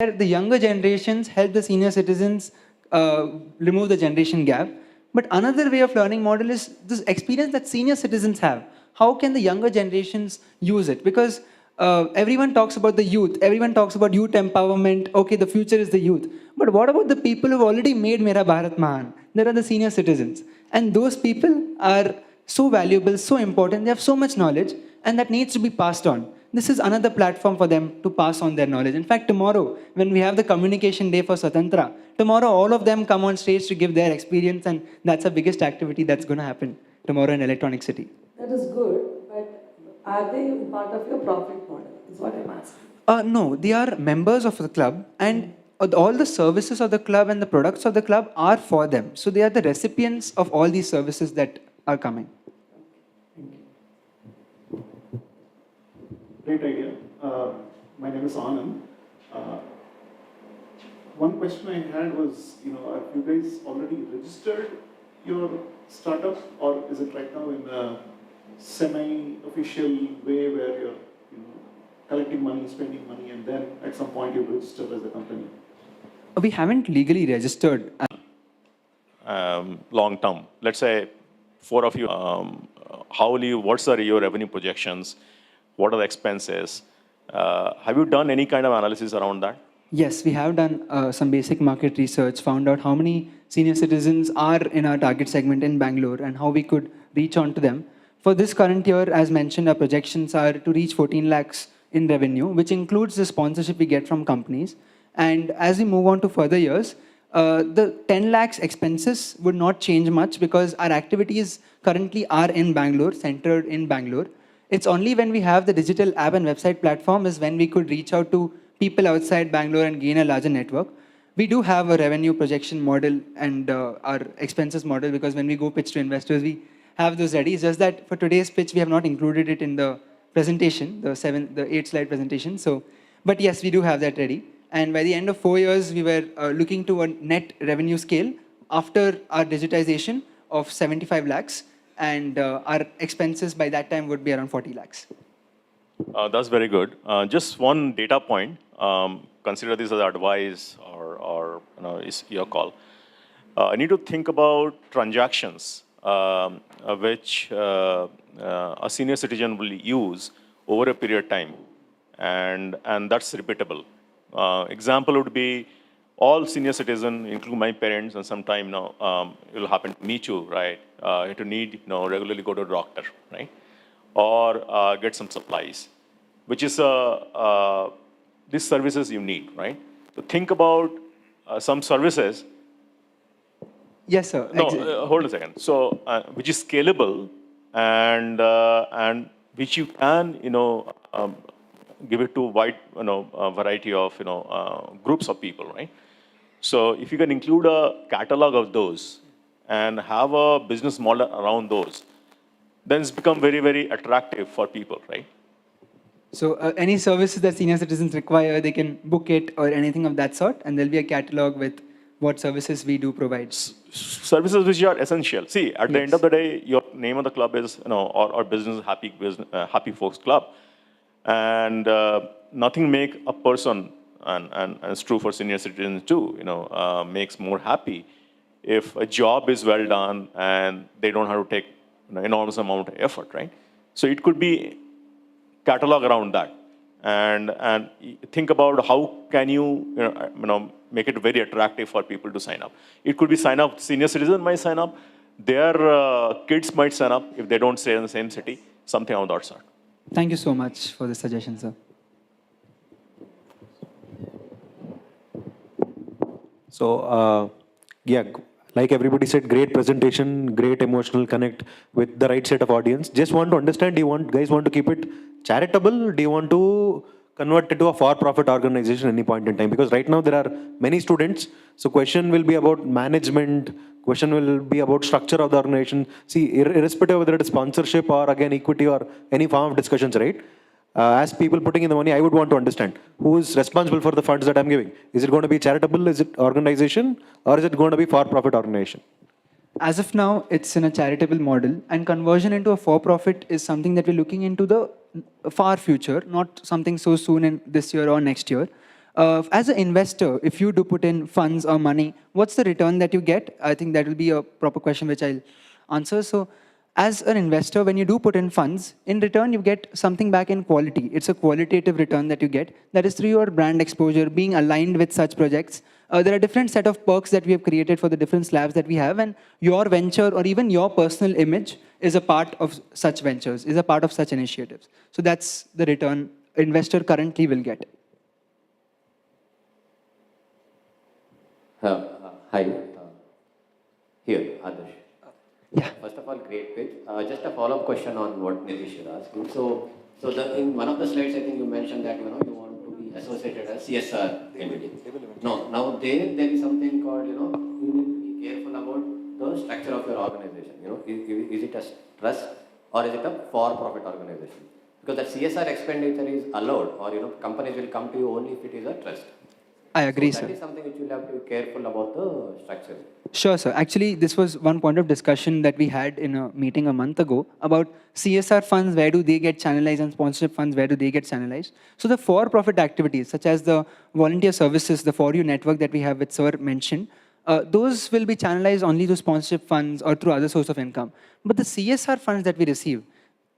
The younger generations help the senior citizens remove the generation gap. But another way of learning model is this experience that senior citizens have. How can the younger generations use it? Because everyone talks about the youth, everyone talks about youth empowerment. Okay, the future is the youth. But what about the people who've already made Mera Bharat Mahan? There are the senior citizens. And those people are so valuable, so important. They have so much knowledge, and that needs to be passed on. This is another platform for them to pass on their knowledge. In fact, tomorrow, when we have the communication day for Swatantra, tomorrow all of them come on stage to give their experience, and that's the biggest activity that's going to happen tomorrow in Electronic City. That is good, but are they part of your profit model? Is what I'm asking. No, they are members of the club, and all the services of the club and the products of the club are for them. So they are the recipients of all these services that are coming. Great idea. My name is Anand. One question I had was, have you guys already registered your startup, or is it right now in a semi-official way where you're, collecting money, spending money, and then at some point you register as a company? We haven't legally registered. Long term, let's say 4 of you, what's your revenue projections? What are the expenses? Have you done any kind of analysis around that? Yes, we have done some basic market research, found out how many senior citizens are in our target segment in Bangalore and how we could reach on to them. For this current year, as mentioned, our projections are to reach 14 lakhs in revenue, which includes the sponsorship we get from companies. And as we move on to further years, the 10 lakhs expenses would not change much because our activities currently are in Bangalore, centered in Bangalore. It's only when we have the digital app and website platform is when we could reach out to people outside Bangalore and gain a larger network. We do have a revenue projection model and our expenses model, because when we go pitch to investors, we have those ready. It's just that for today's pitch, we have not included it in the presentation, the 8-slide presentation. So, but yes, we do have that ready. And by the end of 4 years, we were looking to a net revenue scale after our digitization of 75 lakhs. And our expenses by that time would be around 40 lakhs. That's very good. Just one data point. Consider this as advice or is your call. I need to think about transactions which a senior citizen will use over a period of time, and that's repeatable. Example would be all senior citizens, including my parents, and sometime now it will happen to me too, right? To need regularly go to a doctor, right? Or get some supplies, which is these services you need, right? So think about some services. Yes, sir. No, hold a second. So which is scalable and which you can give it to a wide variety of groups of people, right? So if you can include a catalog of those and have a business model around those, then it's become very, very attractive for people, right? So any services that senior citizens require, they can book it or anything of that sort, and there'll be a catalog with what services we do provide. Services which are essential. See, at the end of the day, your name of the club is, or business Happy Folks Club, and nothing make a person, and it's true for senior citizens too, makes more happy if a job is well done and they don't have to take enormous amount of effort, right? So it could be catalog around that, and think about how can you make it very attractive for people to sign up. It could be sign up, senior citizen might sign up, their kids might sign up if they don't stay in the same city, something of that sort. Thank you so much for the suggestion, sir. So, yeah, like everybody said, great presentation, great emotional connect with the right set of audience. Just want to understand, do you guys want to keep it charitable? Do you want to convert it to a for-profit organization at any point in time? Because right now there are many students. So question will be about management. Question will be about structure of the organization. See, irrespective of whether it is sponsorship or again equity or any form of discussions, right? As people putting in the money, I would want to understand who is responsible for the funds that I'm giving. Is it going to be charitable? Is it organization? Or is it going to be for-profit organization? As of now, it's in a charitable model, and conversion into a for-profit is something that we're looking into the far future, not something so soon in this year or next year. As an investor, if you do put in funds or money, what's the return that you get? I think that will be a proper question which I'll answer. So as an investor, when you do put in funds, in return, you get something back in quality. It's a qualitative return that you get. That is through your brand exposure, being aligned with such projects. There are different set of perks that we have created for the different slabs that we have, and your venture or even your personal image is a part of such ventures, is a part of such initiatives. So that's the return investor currently will get. Hi, here, Adarsh. Yeah. First of all, great pitch. Just a follow-up question on what Nitish asked. In one of the slides, I think you mentioned that you want to be associated as CSR entity. No, now there is something called you need to be careful about the structure of your organization. Is it a trust or is it a for-profit organization? Because that CSR expenditure is allowed, or companies will come to you only if it is a trust. I agree, So sir. that is something which you'll have to be careful about the structure. Sure, sir. Actually, this was one point of discussion that we had in a meeting a month ago about CSR funds, where do they get channelized, and sponsorship funds, where do they get channelized. So the for-profit activities, such as the volunteer services, the For You network that we have, which sir mentioned, those will be channelized only to sponsorship funds or through other source of income. But the CSR funds that we receive,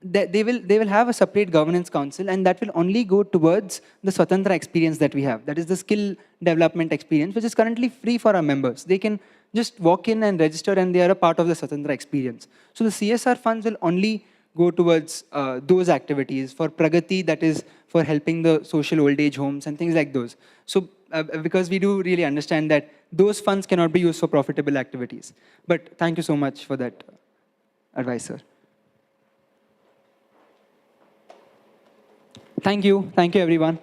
they will have a separate governance council, and that will only go towards the Swatantra experience that we have. That is the skill development experience, which is currently free for our members. They can just walk in and register, and they are a part of the Swatantra experience. So the CSR funds will only go towards those activities for Pragati, that is for helping the social old age homes and things like those. So because we do really understand that those funds cannot be used for profitable activities. But thank you so much for that advice, sir. Thank you. Thank you, everyone.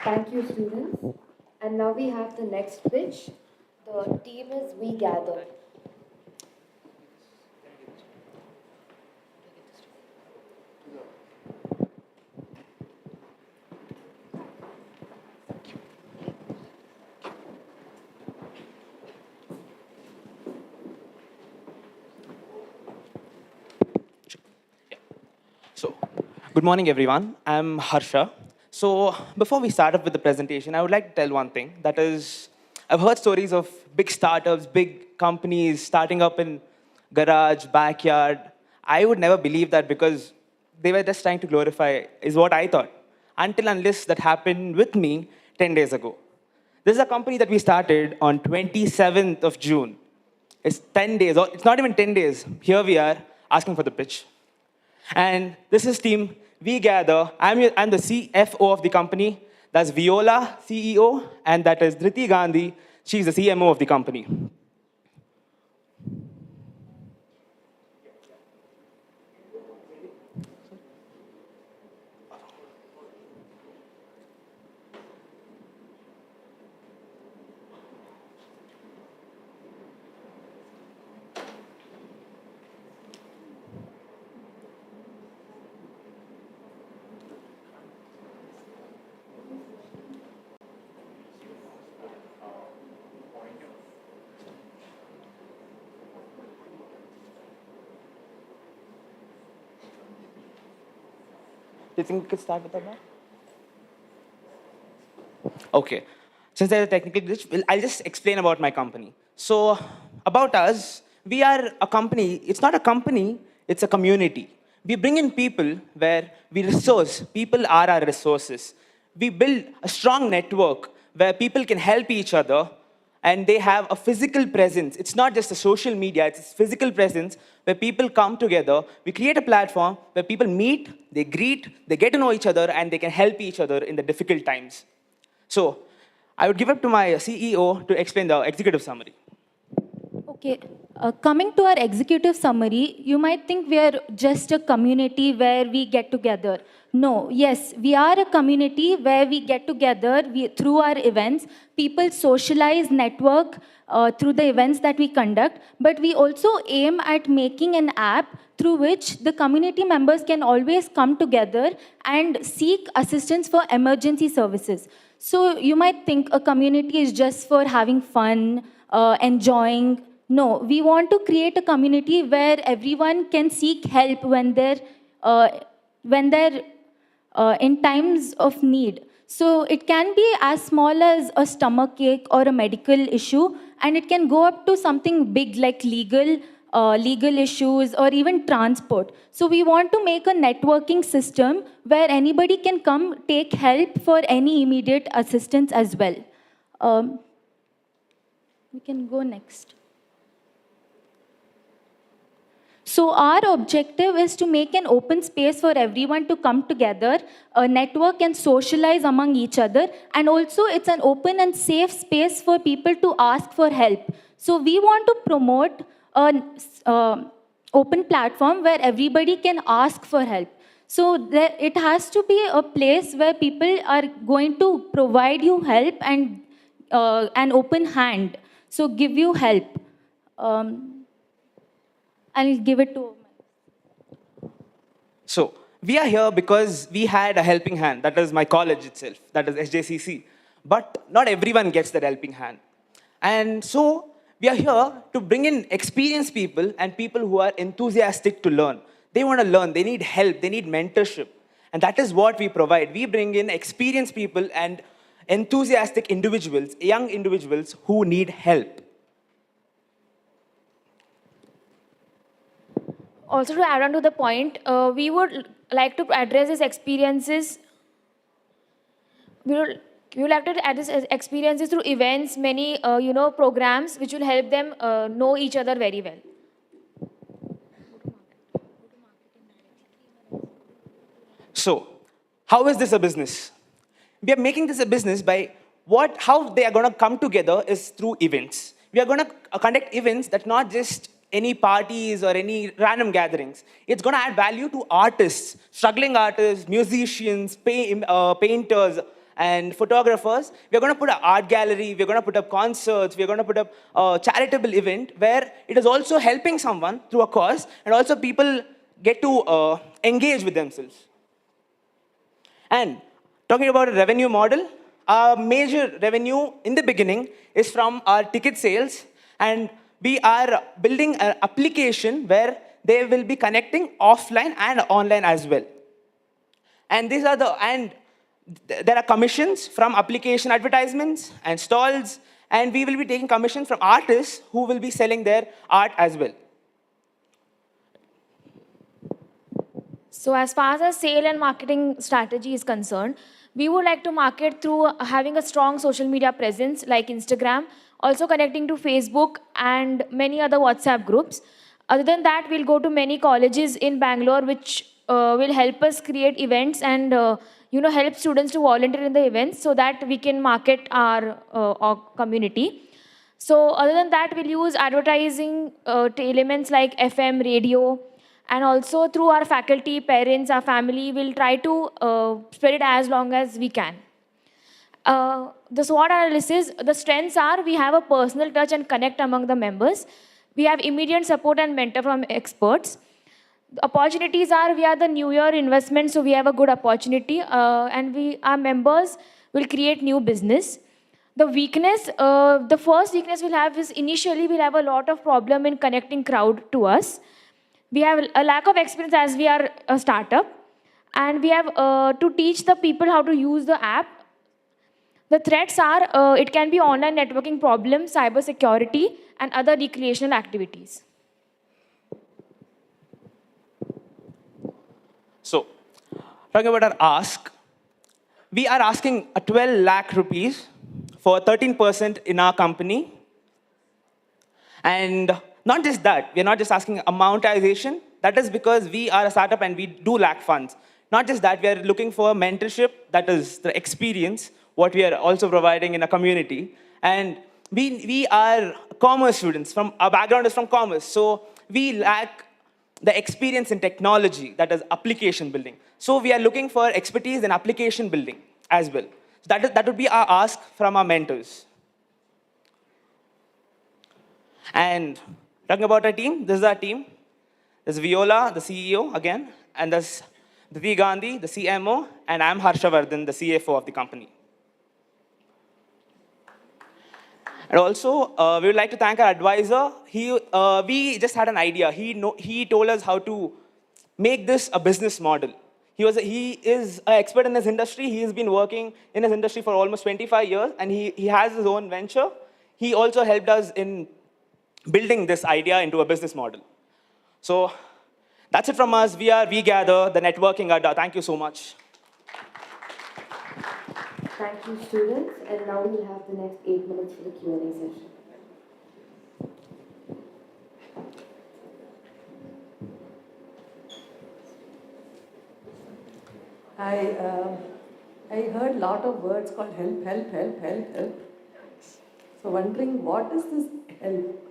Thank you, students. And now we have the next pitch. The team is We Gather. So, good morning, everyone. I'm Harsha. So, before we start up with the presentation, I would like to tell one thing. That is, I've heard stories of big startups, big companies starting up in garage, backyard. I would never believe that because they were just trying to glorify, is what I thought. Until unless that happened with me 10 days ago. This is a company that we started on 27th of June. It's 10 days, or it's not even 10 days. Here we are asking for the pitch. And this is team We Gather. I'm the CFO of the company. That's Viola, CEO, and that is Dhriti Gandhi. She's the CMO of the company. Do you think we could start with that now? Okay. Since there's a technical glitch, I'll just explain about my company. So, about us, we are a company. It's not a company, it's a community. We bring in people where we resource. People are our resources. We build a strong network where people can help each other and they have a physical presence. It's not just a social media, it's a physical presence where people come together. We create a platform where people meet, they greet, they get to know each other, and they can help each other in the difficult times. So, I would give it to my CEO to explain the executive summary. Okay, coming to our executive summary, you might think we are just a community where we get together. No, yes, we are a community where we get together through our events. People socialize, network through the events that we conduct, but we also aim at making an app through which the community members can always come together and seek assistance for emergency services. So you might think a community is just for having fun, enjoying. No, we want to create a community where everyone can seek help when their in times of need. So it can be as small as a stomach ache or a medical issue, and it can go up to something big like legal issues or even transport. So we want to make a networking system where anybody can come take help for any immediate assistance as well. We can go next. So our objective is to make an open space for everyone to come together, network and socialize among each other, and also it's an open and safe space for people to ask for help. So we want to promote an open platform where everybody can ask for help. So it has to be a place where people are going to provide you help and an open hand. So give you help. I'll give it to. So we are here because we had a helping hand. That is my college itself. That is SJCC. But not everyone gets that helping hand. And so we are here to bring in experienced people and people who are enthusiastic to learn. They want to learn. They need help. They need mentorship. And that is what we provide. We bring in experienced people and enthusiastic individuals, young individuals who need help. Also, to add on to the point, we would like to address these experiences. We would like to address experiences through events, many programs which will help them know each other very well. So, how is this a business? We are making this a business by how they are going to come together is through events. We are going to conduct events that not just any parties or any random gatherings. It's going to add value to artists, struggling artists, musicians, painters, and photographers. We're going to put an art gallery, we're going to put up concerts, we're going to put up a charitable event where it is also helping someone through a cause, and also people get to engage with themselves. And talking about a revenue model, our major revenue in the beginning is from our ticket sales, and we are building an application where they will be connecting offline and online as well. And there are commissions from application advertisements and stalls, and we will be taking commissions from artists who will be selling their art as well. So as far as sale and marketing strategy is concerned, we would like to market through having a strong social media presence like Instagram, also connecting to Facebook and many other WhatsApp groups. Other than that, we'll go to many colleges in Bangalore which will help us create events and help students to volunteer in the events so that we can market our community. So other than that, we'll use advertising elements like FM, radio, and also through our faculty, parents, our family, we'll try to spread it as long as we can. The SWOT analysis, the strengths are we have a personal touch and connect among the members. We have immediate support and mentor from experts. The opportunities are we are the new year investment, so we have a good opportunity, and our members will create new business. The weakness, the first weakness we'll have is initially we'll have a lot of problem in connecting crowd to us. We have a lack of experience as we are a startup, and we have to teach the people how to use the app. The threats are it can be online networking problems, cyber security, and other recreational activities. So, talking about our ask, we are asking a 12 lakh rupees for 13% in our company. And not just that, we are not just asking amountization. That is because we are a startup and we do lack funds. Not just that, we are looking for mentorship, that is the experience, what we are also providing in a community. And we are commerce students, our background is from commerce, so we lack the experience in technology, that is application building. So we are looking for expertise in application building as well. So that would be our ask from our mentors. And talking about our team, this is our team. There's Viola, the CEO again, and there's Diti Gandhi, the CMO, and I'm Harshavardhan, the CFO of the company. And also, we would like to thank our advisor. We just had an idea. He told us how to make this a business model. He is an expert in his industry. He has been working in his industry for almost 25 years, and he has his own venture. He also helped us in building this idea into a business model. So that's it from us. We gather the networking Adda. Thank you so much. Thank you, students. And now we'll have the next 8 minutes for the Q&A session. I heard a lot of words called help, help, help, help, help. So wondering what is this help?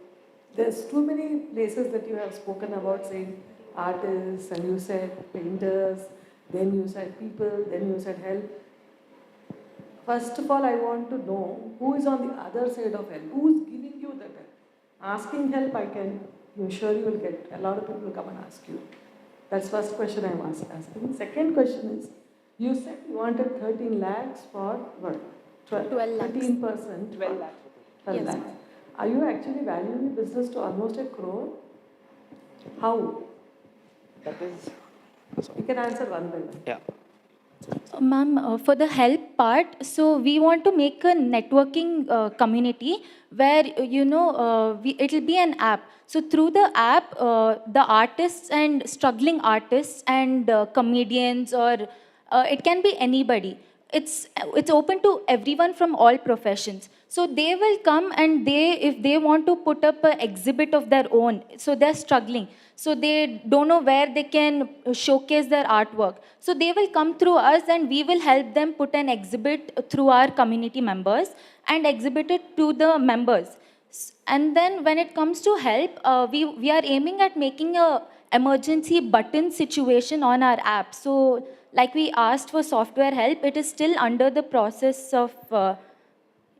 There's too many places that you have spoken about saying artists, and you said painters, then you said people, then you said help. First of all, I want to know who is on the other side of help, who is giving you that help. Asking help, you're sure you will get, a lot of people will come and ask you. That's first question I'm asking. Second question is, you said you wanted 13 lakhs for what? 12 lakhs. 13%. 12 lakhs. 12 Yes, lakhs. ma'am. Are you actually valuing the business to almost 1 crore? How? That is. You can answer one by one. Yeah. Ma'am, for the help part, so we want to make a networking community where, it'll be an app. So through the app, the artists and struggling artists and comedians, or it can be anybody. It's open to everyone from all professions. So they will come, and if they want to put up an exhibit of their own, so they're struggling. So they don't know where they can showcase their artwork. So they will come through us, and we will help them put an exhibit through our community members and exhibit it to the members. And then when it comes to help, we are aiming at making a emergency button situation on our app. So like we asked for software help, it is still under the process of,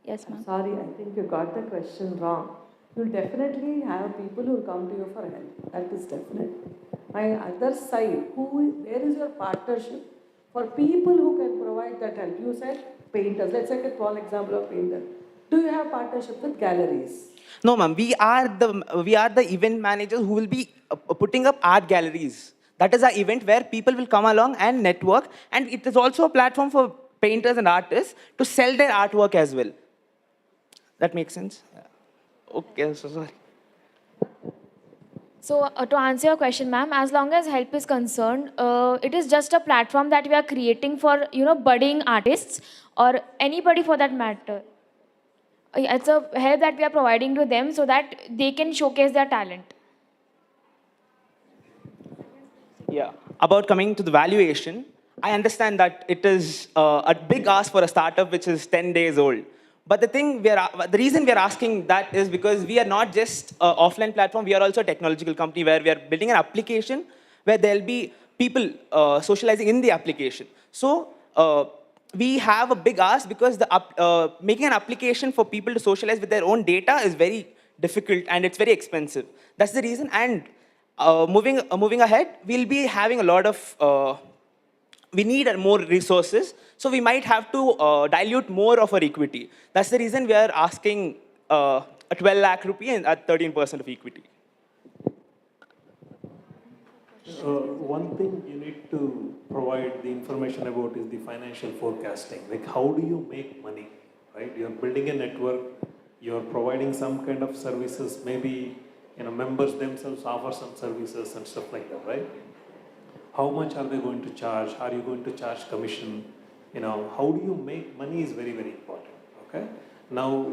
yes ma'am. Sorry, I think you got the question wrong. You'll definitely have people who will come to you for help. That is definite. My other side, where is your partnership for people who can provide that help? You said painters. Let's take a small example of painter. Do you have partnership with galleries? No, ma'am. We are the event managers who will be putting up art galleries. That is our event where people will come along and network, and it is also a platform for painters and artists to sell their artwork as well. That makes sense? Yeah. Okay, so sorry. So to answer your question, ma'am, as long as help is concerned, it is just a platform that we are creating for, budding artists or anybody for that matter. It's a help that we are providing to them so that they can showcase their talent. Yeah. About coming to the valuation, I understand that it is a big ask for a startup which is 10 days old. But the reason we are asking that is because we are not just an offline platform, we are also a technological company where we are building an application where there will be people socializing in the application. So we have a big ask because making an application for people to socialize with their own data is very difficult and it's very expensive. That's the reason. And moving ahead, we'll be having a lot of we need more resources, so we might have to dilute more of our equity. That's the reason we are asking a 12 lakh rupee and at 13% of equity. One thing you need to provide the information about is the financial forecasting. Like, how do you make money, right? You're building a network, you're providing some kind of services, maybe members themselves offer some services and stuff like that, right? How much are they going to charge? Are you going to charge commission? How do you make money is very, very important, okay? Now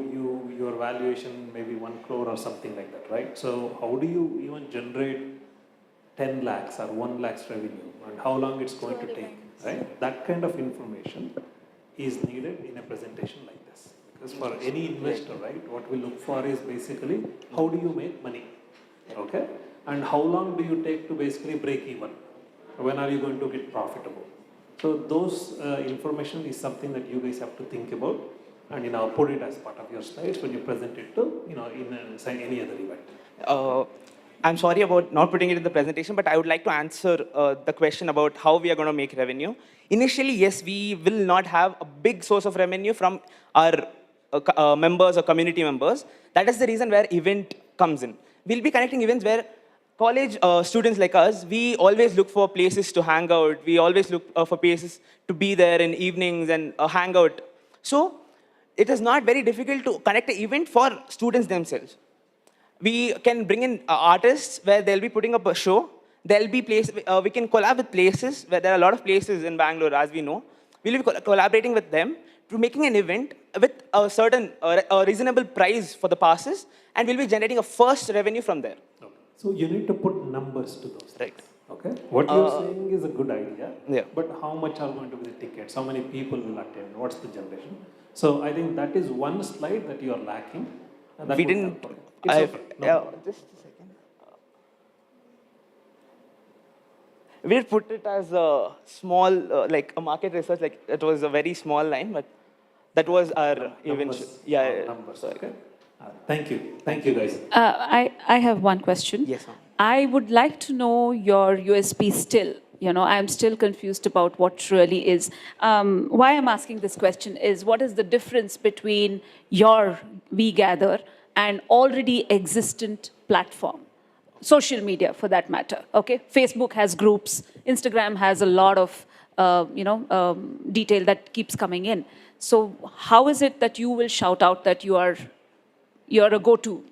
your valuation maybe 1 crore or something like that, right? So how do you even generate 10 lakhs or 1 lakhs revenue, and how long it's going to take, right? That kind of information is needed in a presentation like this. Because for any investor, right, what we look for is basically how do you make money, okay? And how long do you take to basically break even? When are you going to get profitable? So those information is something that you guys have to think about and put it as part of your slides when you present it to in any other event. I'm sorry about not putting it in the presentation, but I would like to answer the question about how we are going to make revenue. Initially, yes, we will not have a big source of revenue from our members or community members. That is the reason where event comes in. We'll be connecting events where college students like us, we always look for places to hang out. We always look for places to be there in evenings and hang out. So it is not very difficult to connect an event for students themselves. We can bring in artists where they'll be putting up a show. There'll be we can collab with places where there are a lot of places in Bangalore, as we know. We'll be collaborating with them to making an event with a certain a reasonable price for the passes, and we'll be generating a first revenue from there. Okay. So you need to put numbers to those. Right. Okay. What you're saying is a good idea. Yeah. But how much are going to be the tickets? How many people will attend? What's the generation? So I think that is one slide that you are lacking. And that We would didn't. help. It's okay. No problem. Just a second. We did put it as a small, like a market research, like it was a very small line, but that was our event. Yeah. Numbers. Sorry. Okay. Thank you. Thank you, guys. I have one question. Yes, ma'am. I would like to know your USP still. I'm still confused about what really is. Why I'm asking this question is, what is the difference between your WeGather and already existent platform? Social media, for that matter, okay? Facebook has groups. Instagram has a lot of, detail that keeps coming in. So how is it that you will shout out that you're a go-to?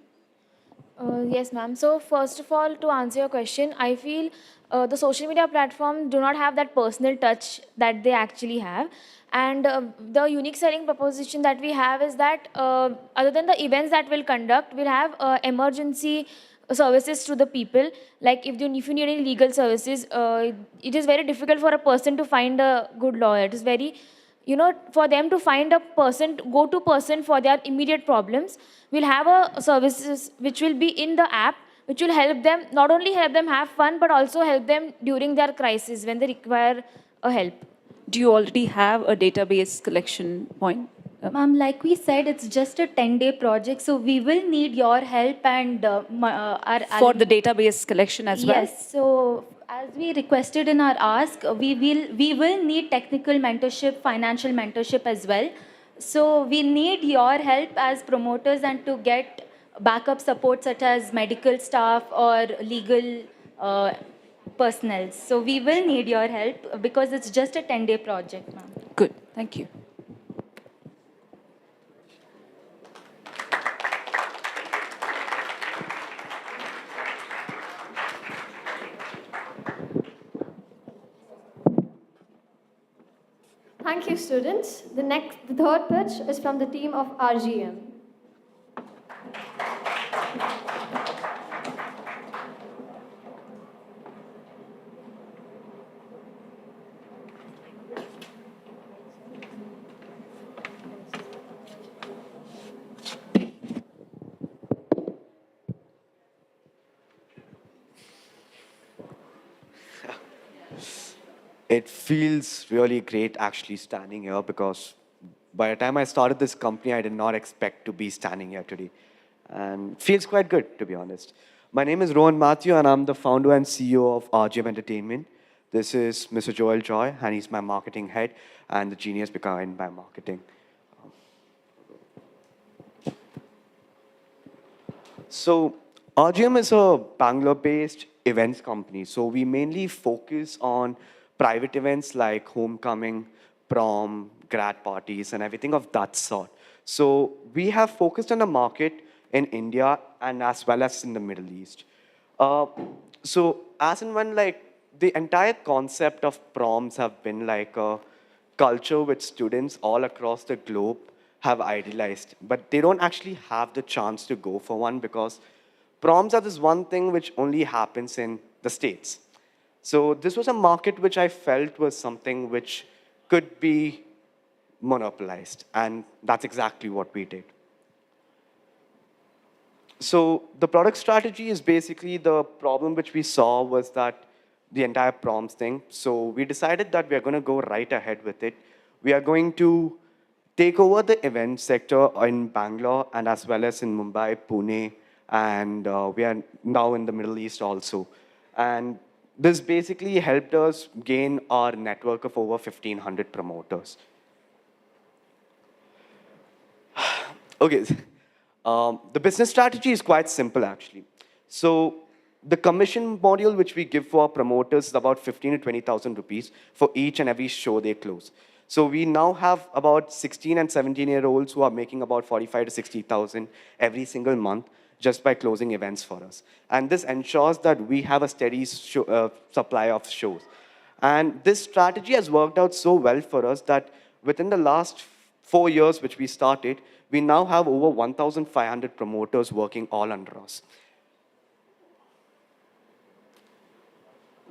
Yes, ma'am. So first of all, to answer your question, I feel the social media platform do not have that personal touch that they actually have. And the unique selling proposition that we have is that other than the events that we'll conduct, we'll have emergency services to the people. Like if you need any legal services, it is very difficult for a person to find a good lawyer. It is very, for them to find a go-to person for their immediate problems. We'll have a services which will be in the app, which will help them, not only help them have fun, but also help them during their crisis when they require a help. Do you already have a database collection point? Ma'am, like we said, it's just a 10-day project, so we will need your help and our For the database collection as well? Yes, so as we requested in our ask, we will need technical mentorship, financial mentorship as well. So we need your help as promoters and to get backup support such as medical staff or legal personnel. So we will need your help because it's just a 10-day project, ma'am. Good, thank you. Thank you, students. The third pitch is from the team of RGM. It feels really great actually standing here because by the time I started this company, I did not expect to be standing here today. And it feels quite good, to be honest. My name is Rohan Matthew, and I'm the founder and CEO of RGM Entertainment. This is Mr. Joel Joy, and he's my marketing head and the genius behind my marketing. So RGM is a Bangalore-based events company. So we mainly focus on private events like homecoming, prom, grad parties, and everything of that sort. So we have focused on the market in India and as well as in the Middle East. So as and when the entire concept of proms have been like a culture which students all across the globe have idealized, but they don't actually have the chance to go for one because proms are this one thing which only happens in the States. So this was a market which I felt was something which could be monopolized, and that's exactly what we did. So the product strategy is basically the problem which we saw was that the entire proms thing. So we decided that we are going to go right ahead with it. We are going to take over the event sector in Bangalore and as well as in Mumbai, Pune, and we are now in the Middle East also. And this basically helped us gain our network of over 1,500 promoters. Okay, the business strategy is quite simple actually. So The commission module which we give for our promoters is about 15 to 20,000 rupees for each and every show they close. So we now have about 16 and 17-year-olds who are making about 45 to 60,000 every single month just by closing events for us. And this ensures that we have a steady supply of shows. And this strategy has worked out so well for us that within the last 4 years which we started, we now have over 1,500 promoters working all under us.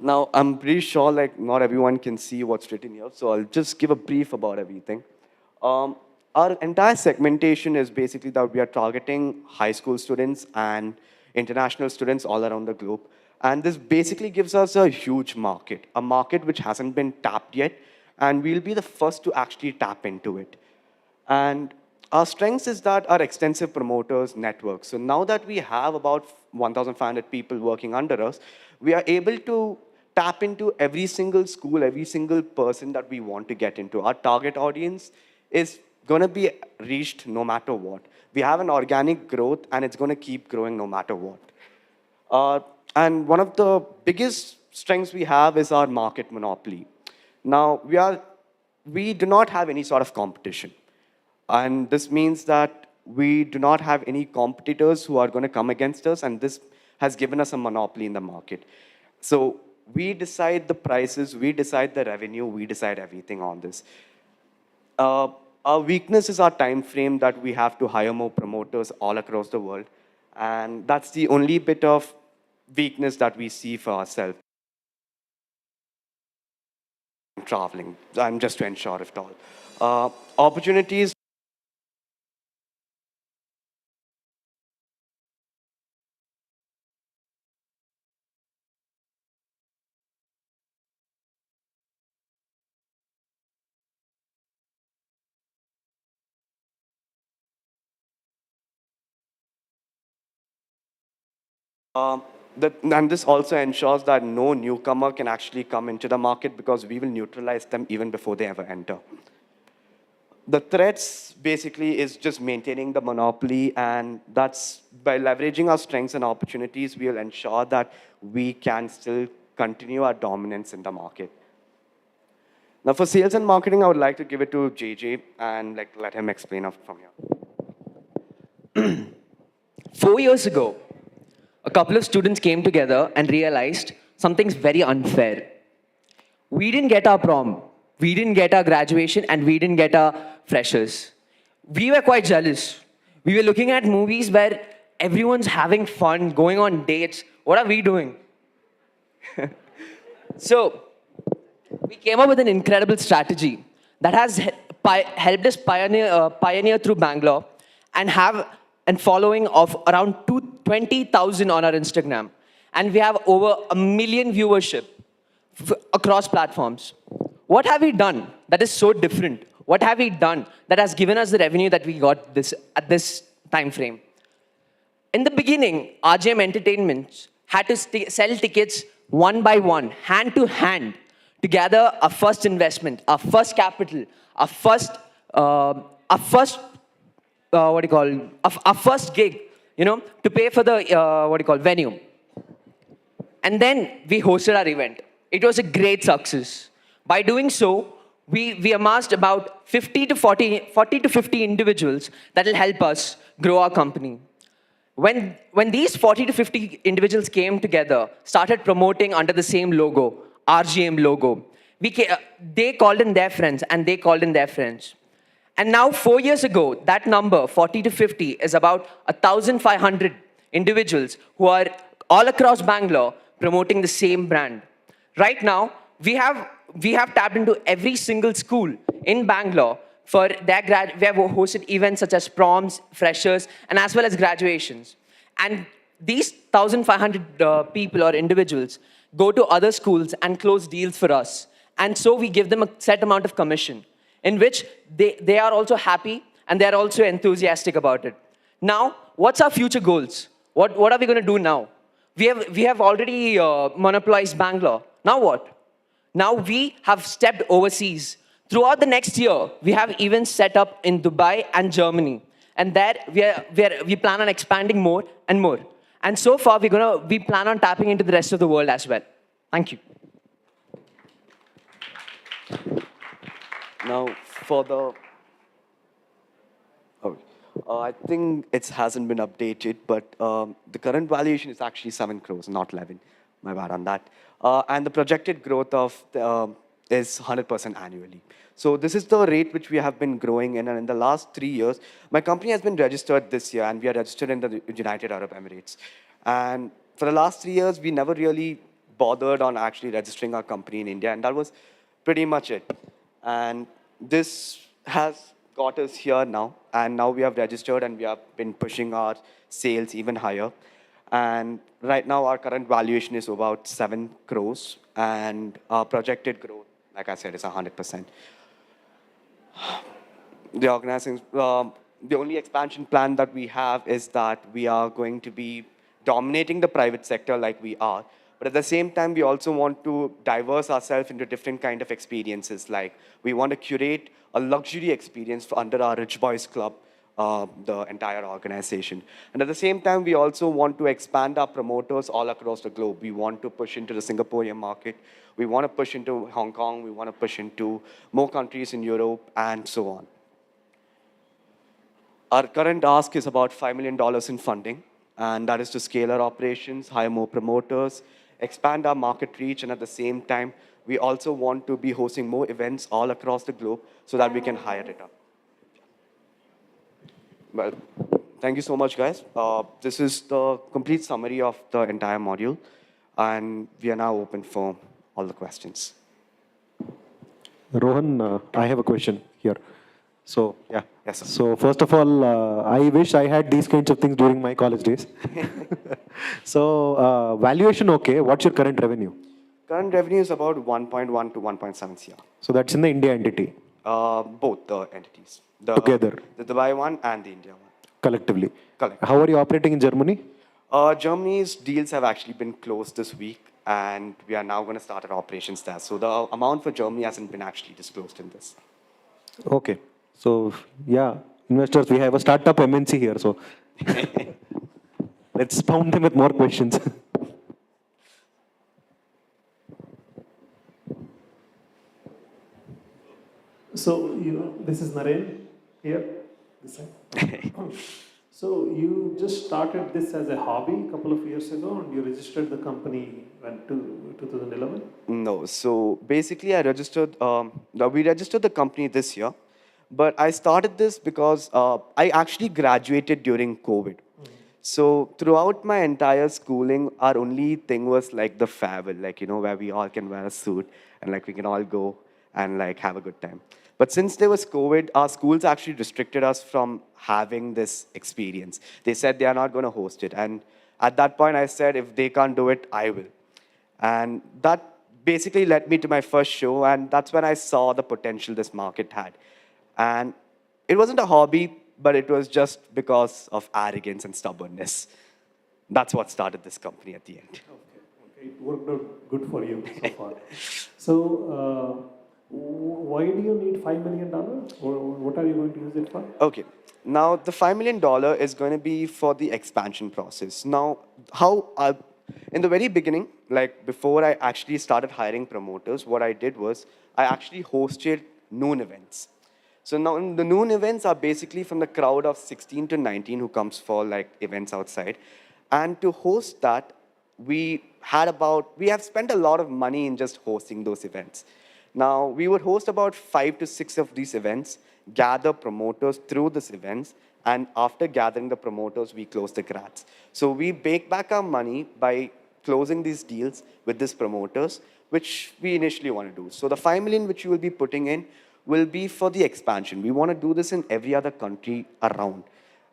Now, I'm pretty sure like not everyone can see what's written here, so I'll just give a brief about everything. Our entire segmentation is basically that we are targeting high school students and international students all around the globe. And this basically gives us a huge market, a market which hasn't been tapped yet, and we'll be the first to actually tap into it. And our strengths is that our extensive promoters network. So now that we have about 1,500 people working under us, we are able to tap into every single school, every single person that we want to get into. Our target audience is going to be reached no matter what. We have an organic growth, and it's going to keep growing no matter what. And one of the biggest strengths we have is our market monopoly. Now, we do not have any sort of competition. And this means that we do not have any competitors who are going to come against us, and this has given us a monopoly in the market. So we decide the prices, we decide the revenue, we decide everything on this. Our weakness is our time frame that we have to hire more promoters all across the world. And that's the only bit of weakness that we see for ourselves. Traveling, and just to ensure it all. Opportunities. And this also ensures that no newcomer can actually come into the market because we will neutralize them even before they ever enter. The threats basically is just maintaining the monopoly, and that's by leveraging our strengths and opportunities, we will ensure that we can still continue our dominance in the market. Now for sales and marketing, I would like to give it to JJ and let him explain from here. 4 years ago, a couple of students came together and realized something's very unfair. We didn't get our prom, we didn't get our graduation, and we didn't get our freshers. We were quite jealous. We were looking at movies where everyone's having fun, going on dates. What are we doing? So, we came up with an incredible strategy that has helped us pioneer through Bangalore and have a following of around 20,000 on our Instagram. And we have over 1 million viewership across platforms. What have we done that is so different? What have we done that has given us the revenue that we got at this time frame? In the beginning, RJM Entertainment had to sell tickets one by one, hand to hand, to gather our first investment, our first capital, our first gig, to pay for the venue. And then we hosted our event. It was a great success. By doing so, we amassed about 40 to 50 individuals that will help us grow our company. When these 40 to 50 individuals came together, started promoting under the same logo, RGM logo, they called in their friends, and they called in their friends. And now, 4 years ago, that number, 40 to 50, is about 1,500 individuals who are all across Bangalore promoting the same brand. Right now, we have tapped into every single school in Bangalore for their we have hosted events such as proms, freshers, and as well as graduations. And these 1,500 people or individuals go to other schools and close deals for us. And so we give them a set amount of commission, in which they are also happy and they're also enthusiastic about it. Now, what's our future goals? What are we going to do now? We have already monopolized Bangalore. Now what? Now we have stepped overseas. Throughout the next year, we have events set up in Dubai and Germany. And there we plan on expanding more and more. And so far, we plan on tapping into the rest of the world as well. Thank you. Now, for the oh, I think it hasn't been updated, but the current valuation is actually 7 crores, not 11. My bad on that. And the projected growth of is 100% annually. So this is the rate which we have been growing in. And in the last 3 years, my company has been registered this year, and we are registered in the United Arab Emirates. And for the last 3 years, we never really bothered on actually registering our company in India, and that was pretty much it. And this has got us here now, and now we have registered and we have been pushing our sales even higher. And right now our current valuation is about 7 crores, and our projected growth, like I said, is 100%. The organizing, the only expansion plan that we have is that we are going to be dominating the private sector like we are. But at the same time, we also want to diverse ourselves into different kind of experiences. Like we want to curate a luxury experience for under our Rich Boys Club, the entire organization. And at the same time, we also want to expand our promoters all across the globe. We want to push into the Singaporean market. We want to push into Hong Kong. We want to push into more countries in Europe and so on. Our current ask is about $5 million in funding, and that is to scale our operations, hire more promoters, expand our market reach, and at the same time, we also want to be hosting more events all across the globe so that we can hire it up. Well, thank you so much, guys. This is the complete summary of the entire module, and we are now open for all the questions. Rohan, I have a question here. So, yeah. Yes, sir. So, first of all, I wish I had these kinds of things during my college days. So, valuation, okay. What's your current revenue? Current revenue is about 1.1 to 1.7 CR. So, that's in the India entity? Both the entities. Together? The Dubai one and the India one. Collectively? Correct. How are you operating in Germany? Germany's deals have actually been closed this week, and we are now going to start our operations there. So the amount for Germany hasn't been actually disclosed in this. Okay. So, yeah, investors, we have a startup MNC here. So, let's pound them with more questions. So, this is Naren here, this side. So, you just started this as a hobby a couple of years ago, and you registered the company when, 2011? No, so basically I registered, we registered the company this year, but I started this because I actually graduated during COVID. So throughout my entire schooling, our only thing was like the farewell, like, where we all can wear a suit and like we can all go and like have a good time. But since there was COVID, our schools actually restricted us from having this experience. They said they are not going to host it. And at that point, I said, if they can't do it, I will. And that basically led me to my first show. And that's when I saw the potential this market had. And it wasn't a hobby, but it was just because of arrogance and stubbornness. That's what started this company at the end. Okay. It worked out good for you so far. So, why do you need $5 million? Or what are you going to use it for? Okay. Now, the $5 million is going to be for the expansion process. Now, in the very beginning, like before I actually started hiring promoters, what I did was I actually hosted noon events. So now the noon events are basically from the crowd of 16 to 19 who comes for like events outside. And to host that, we have spent a lot of money in just hosting those events. Now, we would host about 5 to 6 of these events, gather promoters through these events, and after gathering the promoters, we close the grads. So we bake back our money by closing these deals with these promoters, which we initially want to do. So the 5 million which you will be putting in will be for the expansion. We want to do this in every other country around.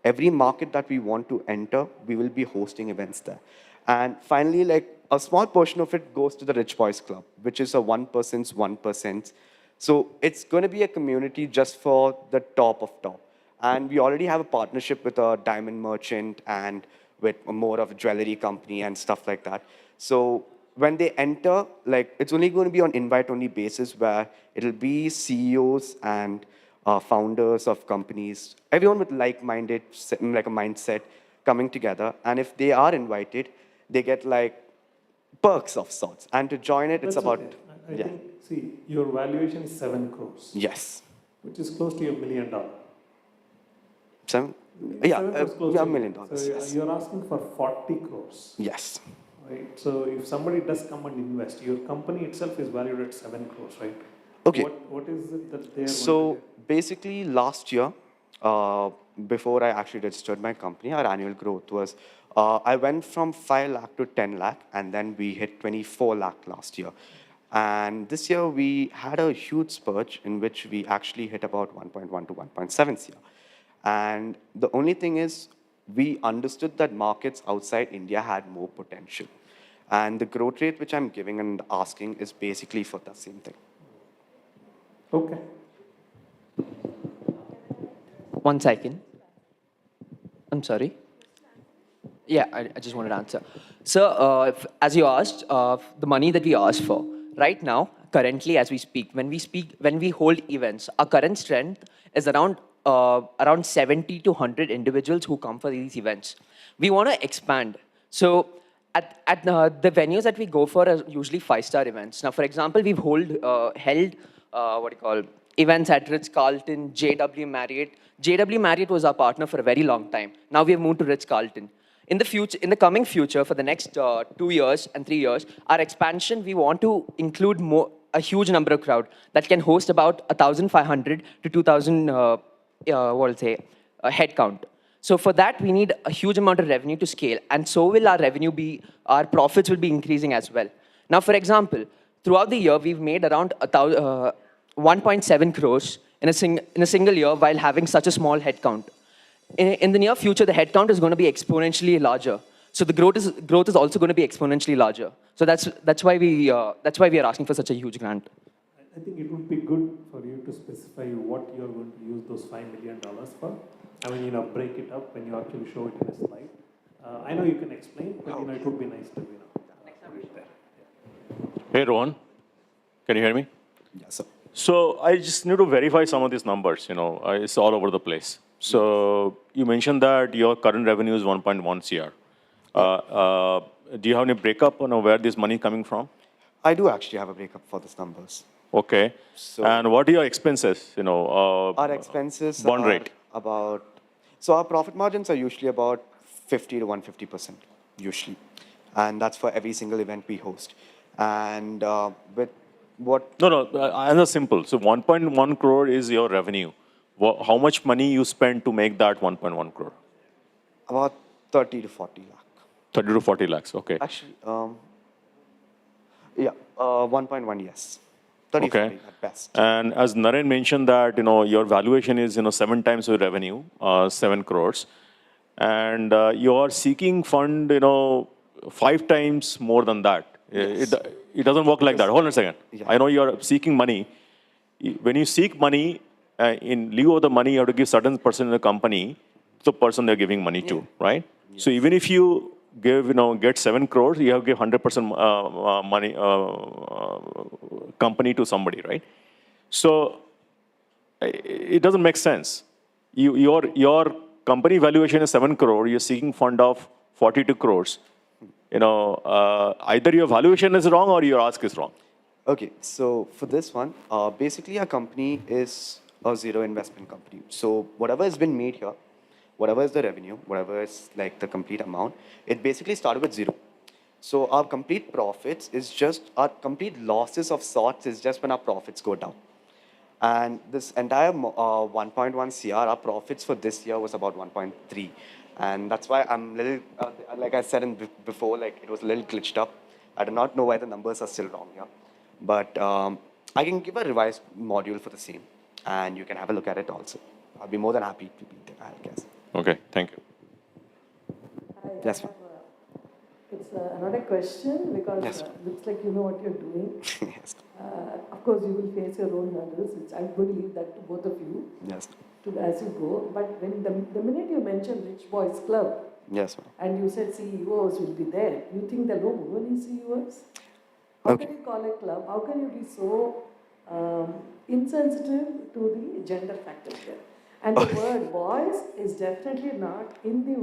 Every market that we want to enter, we will be hosting events there. And finally, like a small portion of it goes to the Rich Boys Club, which is a 1%'s 1%. So it's going to be a community just for the top of top. And we already have a partnership with a diamond merchant and with more of a jewelry company and stuff like that. So when they enter, like it's only going to be on invite-only basis where it'll be CEOs and founders of companies, everyone with like-minded, like a mindset, coming together, and if they are invited, they get like perks of sorts. And to join it, it's That's about, okay. I think, see, your valuation is 7 crores. Yes. Which is close to $1 million. Seven? 7 crores close Yeah, to $1 million. So Yes. you're asking for 40 crores. Yes. Right. So if somebody does come and invest, your company itself is valued at 7 crores, right? Okay. What is it that they are So basically, last year, before I actually registered my company, our annual growth was I went from 5 lakh to 10 lakh, and then we hit 24 lakh last year. And this year, we had a huge spurge in which we actually hit about 1.1 to 1.7 CR. And the only thing is, we understood that markets outside India had more potential. And the growth rate which I'm giving and asking is basically for the same thing. Okay. 1 second. I'm sorry. Yeah, I just wanted to answer. So, as you asked, the money that we asked for, right now, currently, as we speak, when we hold events, our current strength is around 70 to 100 individuals who come for these events. We want to expand. So, at the venues that we go for are usually 5-star events. Now, for example, we've held events at Ritz-Carlton, JW Marriott. JW Marriott was our partner for a very long time. Now we have moved to Ritz-Carlton. In the coming future, for the next 2 years and 3 years, our expansion, we want to include a huge number of crowd that can host about 1,500 to 2,000, head count. So for that, we need a huge amount of revenue to scale, and so will our profits will be increasing as well. Now, for example, throughout the year, we've made around 1.7 crores in a single year while having such a small head count. In the near future, the head count is going to be exponentially larger. So the growth is also going to be exponentially larger. So that's why we are asking for such a huge grant. I think it would be good for you to specify what you're going to use those $5 million for. I mean, break it up when you actually show it in a slide. I know you can explain, but it would be nice to, put it there. Hey, Rohan, can you hear me? Yes, sir. So I just need to verify some of these numbers. It's all over the place. So you mentioned that your current revenue is 1.1 CR. Do you have any breakup on where this money is coming from? I do actually have a breakup for these numbers. Okay. And what are your expenses? Our expenses burn are rate. So our profit margins are usually about 50 to 150%, usually. And that's for every single event we host. And with what? No, answer simple. So 1.1 crore is your revenue. How much money you spend to make that 1.1 crore? About 30 to 40 lakh. 30 to 40 lakhs, okay. Actually, 1.1, yes. 30, Okay. 40 at best. And as Naren mentioned that, your valuation is, 7 times your revenue, 7 crores. And you are seeking fund, 5 times more than that. Yes. It doesn't work like that. Hold on a second. Yeah. I know you're seeking money. When you seek money, in lieu of the money, you have to give certain person in the company to the person they're giving money to, right? Yes. So even if you get 7 crores, you have to give 100% money company to somebody, right? So it doesn't make sense. Your company valuation is 7 crore. You're seeking fund of 42 crores. Either your valuation is wrong or your ask is wrong. Okay, so for this one, basically our company is a zero investment company. So whatever has been made here, whatever is the revenue, whatever is like the complete amount, it basically started with zero. So our complete profits is just, our complete losses of sorts is just when our profits go down. And this entire 1.1 CR, our profits for this year was about 1.3. And that's why I'm little, like I said before, like it was a little glitched up. I do not know why the numbers are still wrong here. But I can give a revised module for the same. And you can have a look at it also. I'll be more than happy to be there, I guess. Okay, thank you. Yes, ma'am. It's another question because Yes. looks like you know what you're doing. Yes. Of course, you will face your own hurdles, which I'm going to leave that to both of you Yes. as you go. But when the minute you mentioned Rich Boys Club, Yes, ma'am. and you said CEOs will be there, you think there are no women CEOs? How Okay. can you call a club? How can you be so insensitive to the gender factor here? And the word boys is definitely not in the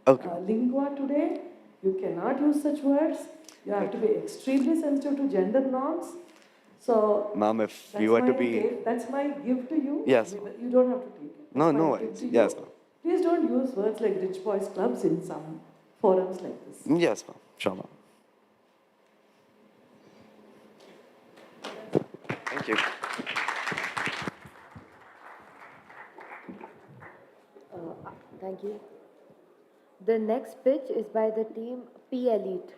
Okay. Lingua today, you cannot use such words. You have to be extremely sensitive to gender norms. So, Ma'am, if that's you were my to be... gift. That's my gift to you. Yes, I mean, ma'am. you don't have to take it. That's No, my no gift worries. to you. Yes, ma'am. Please don't use words like rich boys clubs in some forums like this. Yes, ma'am. Sure, ma'am. Thank you. Thank you. The next pitch is by the team P Elite.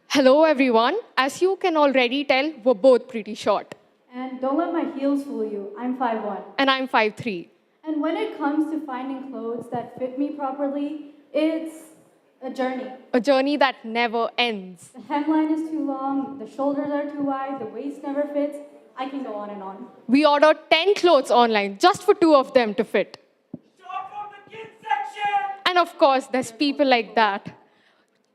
Hello, everyone. As you can already tell, we're both pretty short. And don't let my heels fool you. I'm 5'1". And I'm 5'3". And when it comes to finding clothes that fit me properly, it's a journey. A journey that never ends. The hemline is too long, the shoulders are too wide, the waist never fits. I can go on and on. We ordered 10 clothes online just for 2 of them to fit. Shop from the kids section! And of course, there's people like that.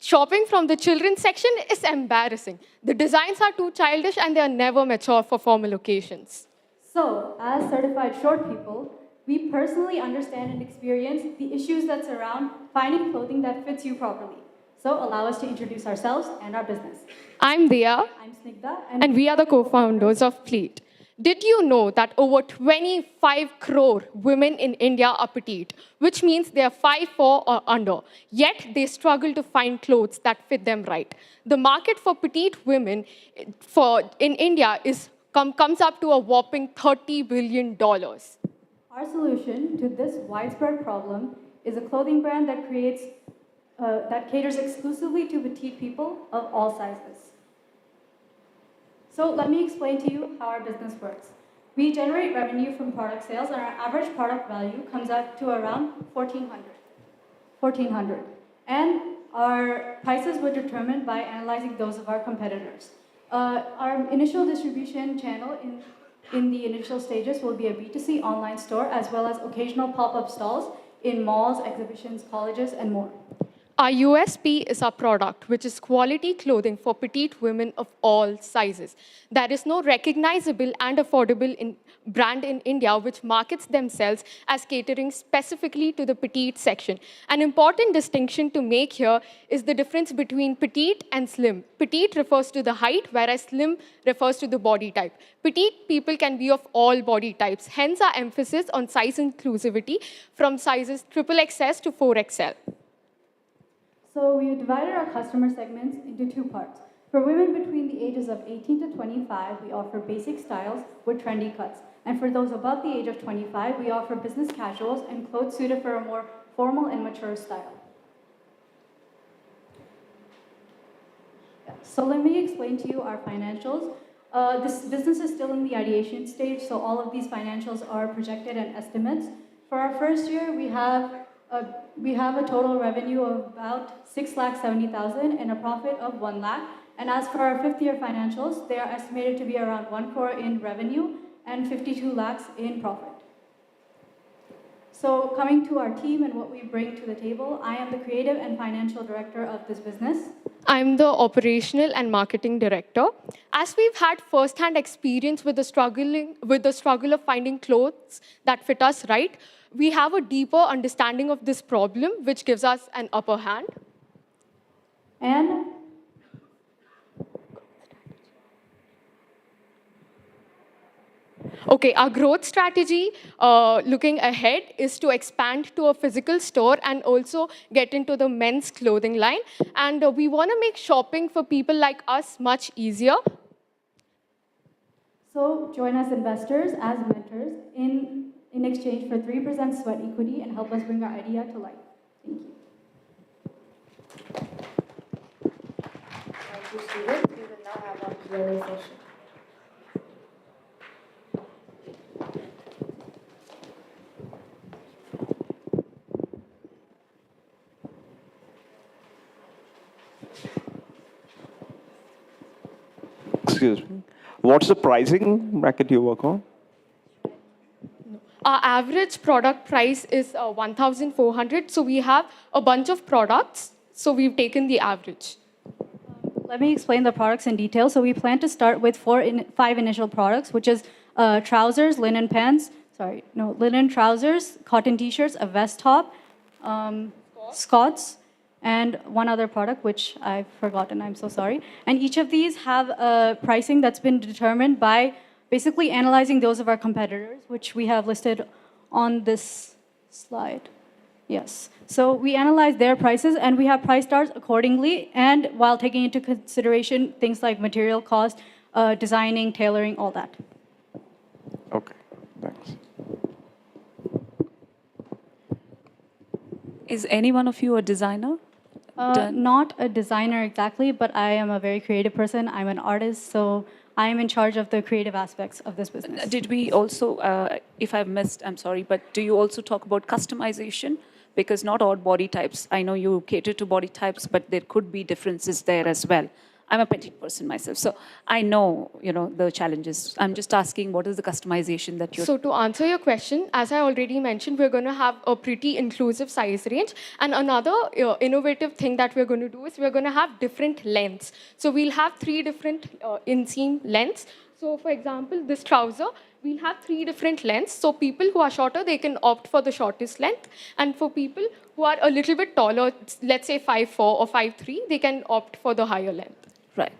Shopping from the children's section is embarrassing. The designs are too childish and they are never mature for formal occasions. So, as certified short people, we personally understand and experience the issues that surround finding clothing that fits you properly. So, allow us to introduce ourselves and our business. I'm Dia. I'm Snigdha. And we are the co-founders of Pleat. Did you know that over 25 crore women in India are petite, which means they are 5'4" or under, yet they struggle to find clothes that fit them right. The market for petite women in India comes up to a whopping $30 billion. Our solution to this widespread problem is a clothing brand that caters exclusively to petite people of all sizes. So let me explain to you how our business works. We generate revenue from product sales, and our average product value comes up to around $1,400. And our prices were determined by analyzing those of our competitors. Our initial distribution channel in the initial stages will be a B2C online store, as well as occasional pop-up stalls in malls, exhibitions, colleges, and more. Our USP is our product, which is quality clothing for petite women of all sizes. There is no recognizable and affordable brand in India which markets themselves as catering specifically to the petite section. An important distinction to make here is the difference between petite and slim. Petite refers to the height, whereas slim refers to the body type. Petite people can be of all body types, hence our emphasis on size inclusivity from sizes XXS to 4XL. So we have divided our customer segments into 2 parts. For women between the ages of 18 to 25, we offer basic styles with trendy cuts. And for those above the age of 25, we offer business casuals and clothes suited for a more formal and mature style. So let me explain to you our financials. This business is still in the ideation stage, so all of these financials are projected and estimates. For our first year, we have a total revenue of about 6,70,000 and a profit of 1 lakh. And as for our 5th year financials, they are estimated to be around 1 crore in revenue and 52 lakhs in profit. So coming to our team and what we bring to the table, I am the creative and financial director of this business. I'm the operational and marketing director. As we've had first-hand experience with the struggle of finding clothes that fit us right, we have a deeper understanding of this problem, which gives us an upper hand. And okay, our growth strategy looking ahead is to expand to a physical store and also get into the men's clothing line. And we want to make shopping for people like us much easier. so join us investors as mentors in exchange for 3% sweat equity and help us bring our idea to life. Thank you. Thank you, students. We will now have our Q&A session. Excuse me. What's the pricing bracket you work on? Our average product price is 1,400. So we have a bunch of products. So we've taken the average. Let me explain the products in detail. So we plan to start with five initial products, which is trousers, linen pants, linen trousers, cotton t-shirts, a vest top, Scots, and one other product, which I've forgotten, I'm so sorry. And each of these have a pricing that's been determined by basically analyzing those of our competitors, which we have listed on this slide. Yes. So we analyze their prices and we have price stars accordingly, and while taking into consideration things like material cost, designing, tailoring, all that. Okay, thanks. Is any one of you a designer? Not a designer exactly, but I am a very creative person. I'm an artist, so I am in charge of the creative aspects of this business. Did we also, if I've missed, I'm sorry, but do you also talk about customization? Because not all body types, I know you cater to body types, but there could be differences there as well. I'm a petite person myself, so I know, the challenges. I'm just asking, what is the customization that you're... So to answer your question, as I already mentioned, we're going to have a pretty inclusive size range. And another innovative thing that we're going to do is we're going to have different lengths. So we'll have 3 different inseam lengths. So for example, this trouser, we'll have 3 different lengths. So people who are shorter, they can opt for the shortest length. And for people who are a little bit taller, let's say 5'4" or 5'3", they can opt for the higher length. Right.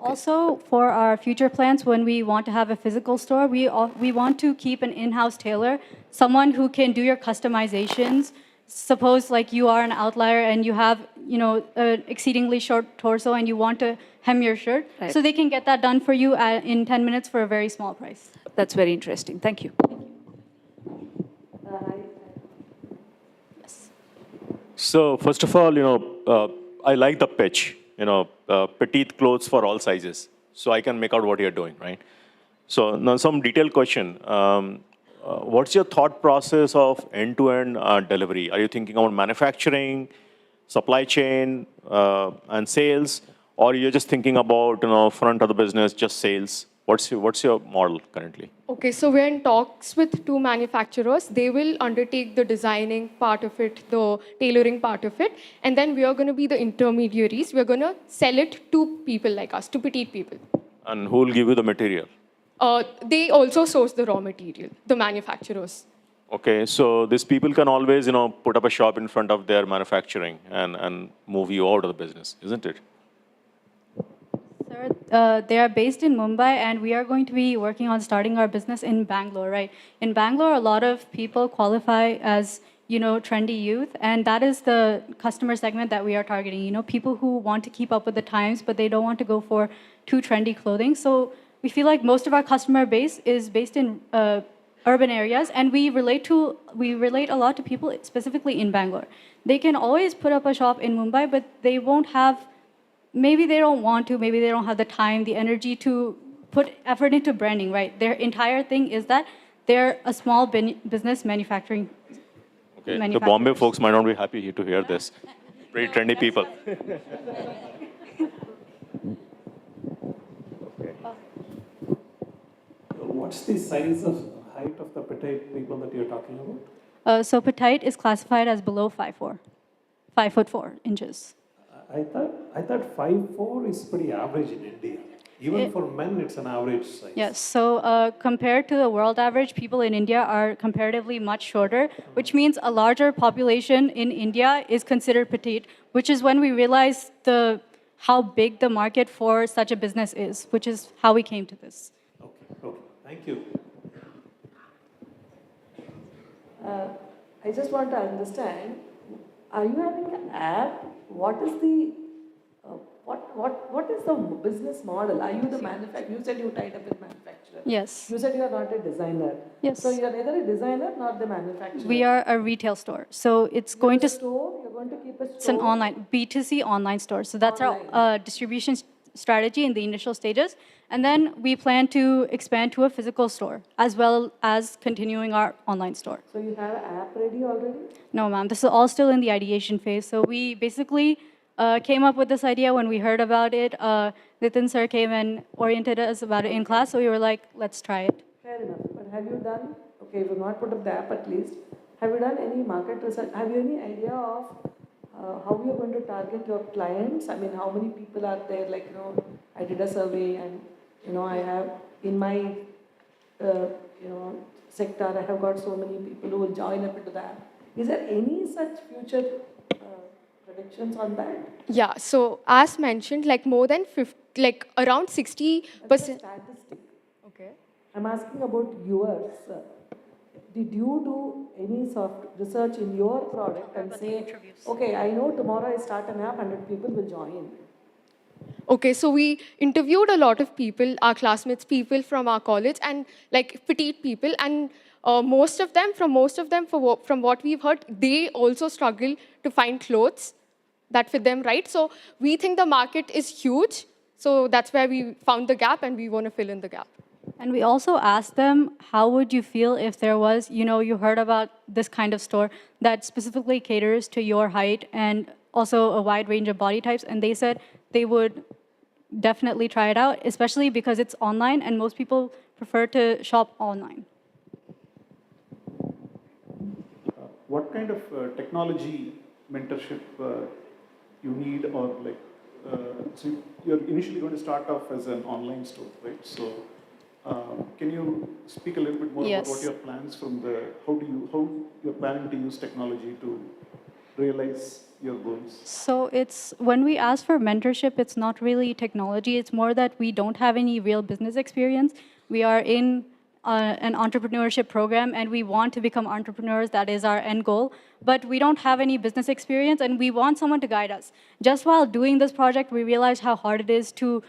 Also, for our future plans, when we want to have a physical store, we want to keep an in-house tailor, someone who can do your customizations. Suppose like you are an outlier and you have, an exceedingly short torso and you want to hem your shirt, Right. so they can get that done for you in 10 minutes for a very small price. That's very interesting. Thank you. So first of all, I like the pitch. Petite clothes for all sizes. So I can make out what you're doing, right? So now some detailed question. What's your thought process of end-to-end delivery? Are you thinking about manufacturing, supply chain, and sales? Or you're just thinking about, front of the business, just sales? What's your model currently? Okay, so we're in talks with 2 manufacturers. They will undertake the designing part of it, the tailoring part of it, and then we are going to be the intermediaries. We're going to sell it to people like us, to petite people. And who will give you the material? They also source the raw material, the manufacturers. Okay, so these people can always, put up a shop in front of their manufacturing and move you out of the business, isn't it? Sir, they are based in Mumbai, and we are going to be working on starting our business in Bangalore, right? In Bangalore, a lot of people qualify as, trendy youth, and that is the customer segment that we are targeting. People who want to keep up with the times, but they don't want to go for too trendy clothing. So we feel like most of our customer base is based in urban areas, and we relate a lot to people specifically in Bangalore. They can always put up a shop in Mumbai, but they won't have. Maybe they don't want to, maybe they don't have the time, the energy to put effort into branding, right? Their entire thing is that they're a small business manufacturing. Okay, the Bombay folks might not be happy to hear this. Pretty trendy people. What's the size of height of the petite people that you're talking about? So petite is classified as below 5'4", 5'4" inches. I thought 5'4" is pretty average in India. Even for men, it's an average size. Yes, so compared to the world average, people in India are comparatively much shorter, which means a larger population in India is considered petite, which is when we realize how big the market for such a business is, which is how we came to this. Okay, thank you. I just want to understand, are you having an app? What is the business model? Are you the manufacturer? You said you tied up with manufacturer. Yes. You said you are not a designer. Yes. So you are neither a designer nor the manufacturer. We are a retail store, so it's going to. Store. You're going to keep a store. It's an online B2C online store. So that's our distribution strategy in the initial stages, and then we plan to expand to a physical store as well as continuing our online store. So you have an app ready already? No, ma'am. This is all still in the ideation phase. So we basically came up with this idea when we heard about it. Nitin sir came and oriented us about it in class, so we were like, let's try it. Fair enough. But have you done, okay, we've not put up the app at least, have you done any market research? Have you any idea of how you're going to target your clients? I mean, how many people are there? Like, I did a survey and, I have in my, sector, I have got so many people who will join up into the app. Is there any such future predictions on that? Yeah, so as mentioned, like more than 50, like around 60%. Statistic. Okay. I'm asking about yours. Did you do any sort of research in your product and say, okay, I know tomorrow I start an app, 100 people will join? Okay, so we interviewed a lot of people, our classmates, people from our college, and like petite people, and most of them, from what we've heard, they also struggle to find clothes that fit them right. So we think the market is huge. So that's where we found the gap, and we want to fill in the gap. And we also asked them, how would you feel if there was, you heard about this kind of store that specifically caters to your height and also a wide range of body types, and they said they would definitely try it out, especially because it's online and most people prefer to shop online. What kind of technology mentorship you need, or like, so you're initially going to start off as an online store, right? So can you speak a little bit more about what your plans from how you're planning to use technology to realize your goals? So it's, when we ask for mentorship, it's not really technology. It's more that we don't have any real business experience. We are in an entrepreneurship program and we want to become entrepreneurs. That is our end goal. But we don't have any business experience and we want someone to guide us. Just while doing this project, we realized how hard it is to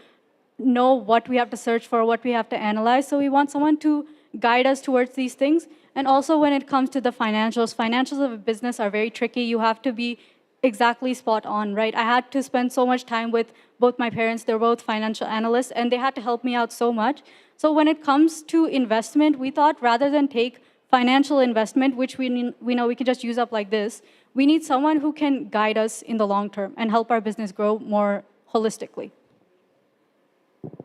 know what we have to search for, what we have to analyze. So we want someone to guide us towards these things. And also when it comes to the financials of a business are very tricky. You have to be exactly spot on, right? I had to spend so much time with both my parents. They're both financial analysts, and they had to help me out so much. So when it comes to investment, we thought rather than take financial investment, which we know we can just use up like this, we need someone who can guide us in the long term and help our business grow more holistically.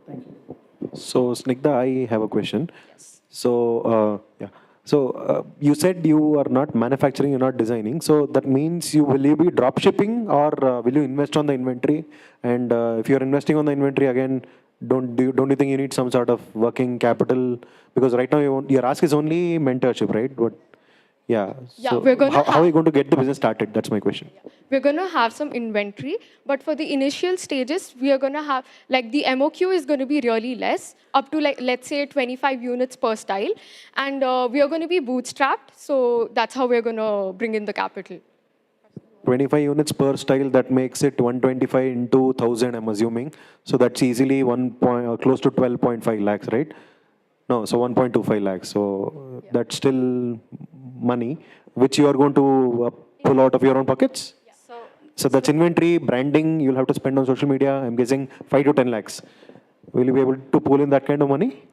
Thank you. So, Snigdha, I have a question. Yes. So, you said you are not manufacturing, you're not designing. So that means will you be drop shipping, or will you invest on the inventory? And if you're investing on the inventory, again, don't you think you need some sort of working capital? Because right now your ask is only mentorship, right? But yeah. Yeah, so we're gonna how are you going to get the business started? That's my question. We're going to have some inventory, but for the initial stages, we are going to have, like, the MOQ is going to be really less, up to, like, let's say 25 units per style. And we are going to be bootstrapped, so that's how we're going to bring in the capital. 25 units per style, that makes it 125 into 1,000, I'm assuming. So that's easily close to 12.5 lakhs, right? No, so 1.25 lakhs. So that's still money, which you are going to pull out of your own pockets? So that's inventory, branding, you'll have to spend on social media, I'm guessing 5 to 10 lakhs. Will you be able to pull in that kind of money?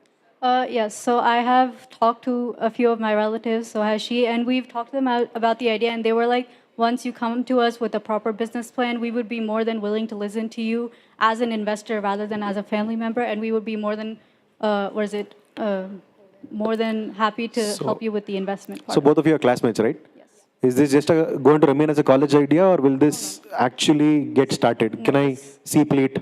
Yes, so I have talked to a few of my relatives, so has she, and we've talked to them about the idea, and they were like, once you come to us with a proper business plan, we would be more than willing to listen to you as an investor rather than as a family member, and we would be more than, more than happy to help you with the investment part. So both of you are classmates, right? Yes. Is this just going to remain as a college idea, or will this actually get started? Can I see plate?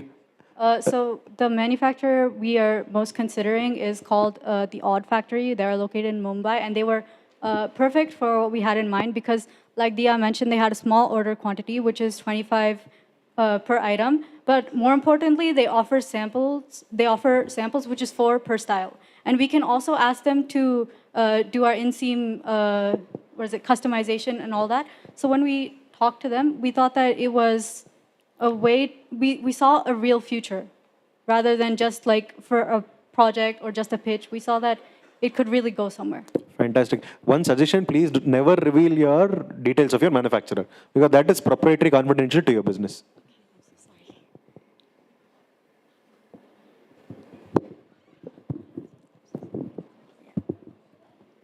So the manufacturer we are most considering is called the Odd Factory. They are located in Mumbai, and they were perfect for what we had in mind because, like Dia mentioned, they had a small order quantity, which is 25 per item. But more importantly, they offer samples. They offer samples, which is 4 per style. And we can also ask them to do our inseam, customization and all that. So when we talked to them, we thought that it was a way, we saw a real future rather than just like for a project or just a pitch. We saw that it could really go somewhere. Fantastic. One suggestion, please never reveal your details of your manufacturer because that is proprietary confidential to your business.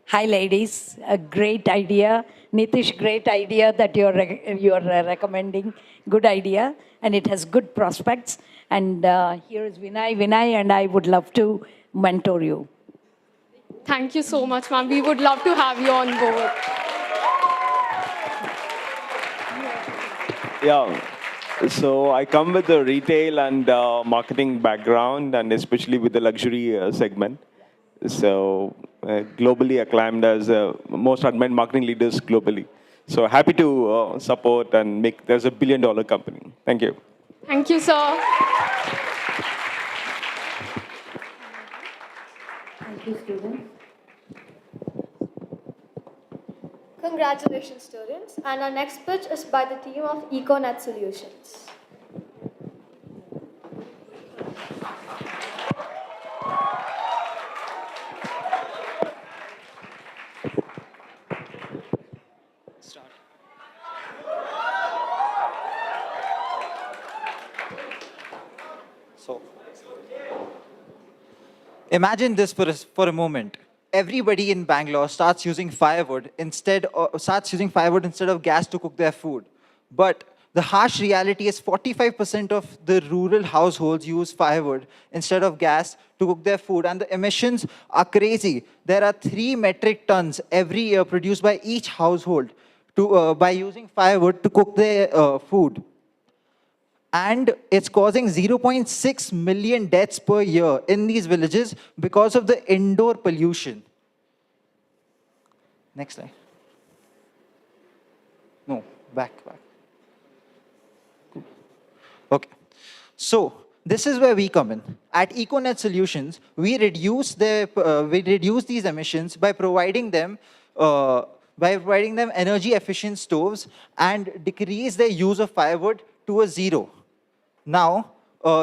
Hi, ladies. A great idea. Nitish, great idea that you're recommending. Good idea, and it has good prospects. And here is Vinay. Vinay and I would love to mentor you. Thank you so much, ma'am. We would love to have you on board. Yeah. So I come with a retail and marketing background, and especially with the luxury segment. So globally acclaimed as most admired marketing leaders globally. So happy to support and make there's a $1 billion company. Thank you. Thank you, sir. Thank you, students. Congratulations, students. And our next pitch is by the team of EcoNet Solutions. So, imagine this for a moment. Everybody in Bangalore starts using firewood instead of gas to cook their food. But the harsh reality is 45% of the rural households use firewood instead of gas to cook their food, and the emissions are crazy. There are 3 metric tons every year produced by each household by using firewood to cook their food. And it's causing 0.6 million deaths per year in these villages because of the indoor pollution. Next slide. No, back. Okay. So this is where we come in. At EcoNet Solutions, we reduce these emissions by providing them energy-efficient stoves and decrease their use of firewood to a 0. Now,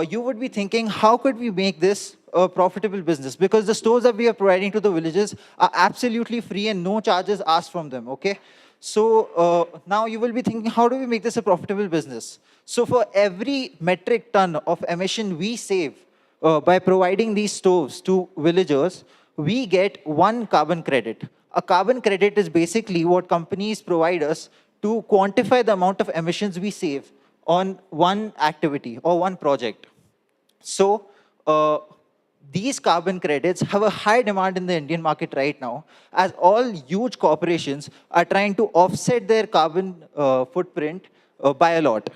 you would be thinking, how could we make this a profitable business? Because the stoves that we are providing to the villages are absolutely free and no charges asked from them, okay? So now you will be thinking, how do we make this a profitable business? So for every metric ton of emission we save by providing these stoves to villagers, we get 1 carbon credit. A carbon credit is basically what companies provide us to quantify the amount of emissions we save on one activity or one project. So these carbon credits have a high demand in the Indian market right now, as all huge corporations are trying to offset their carbon footprint by a lot.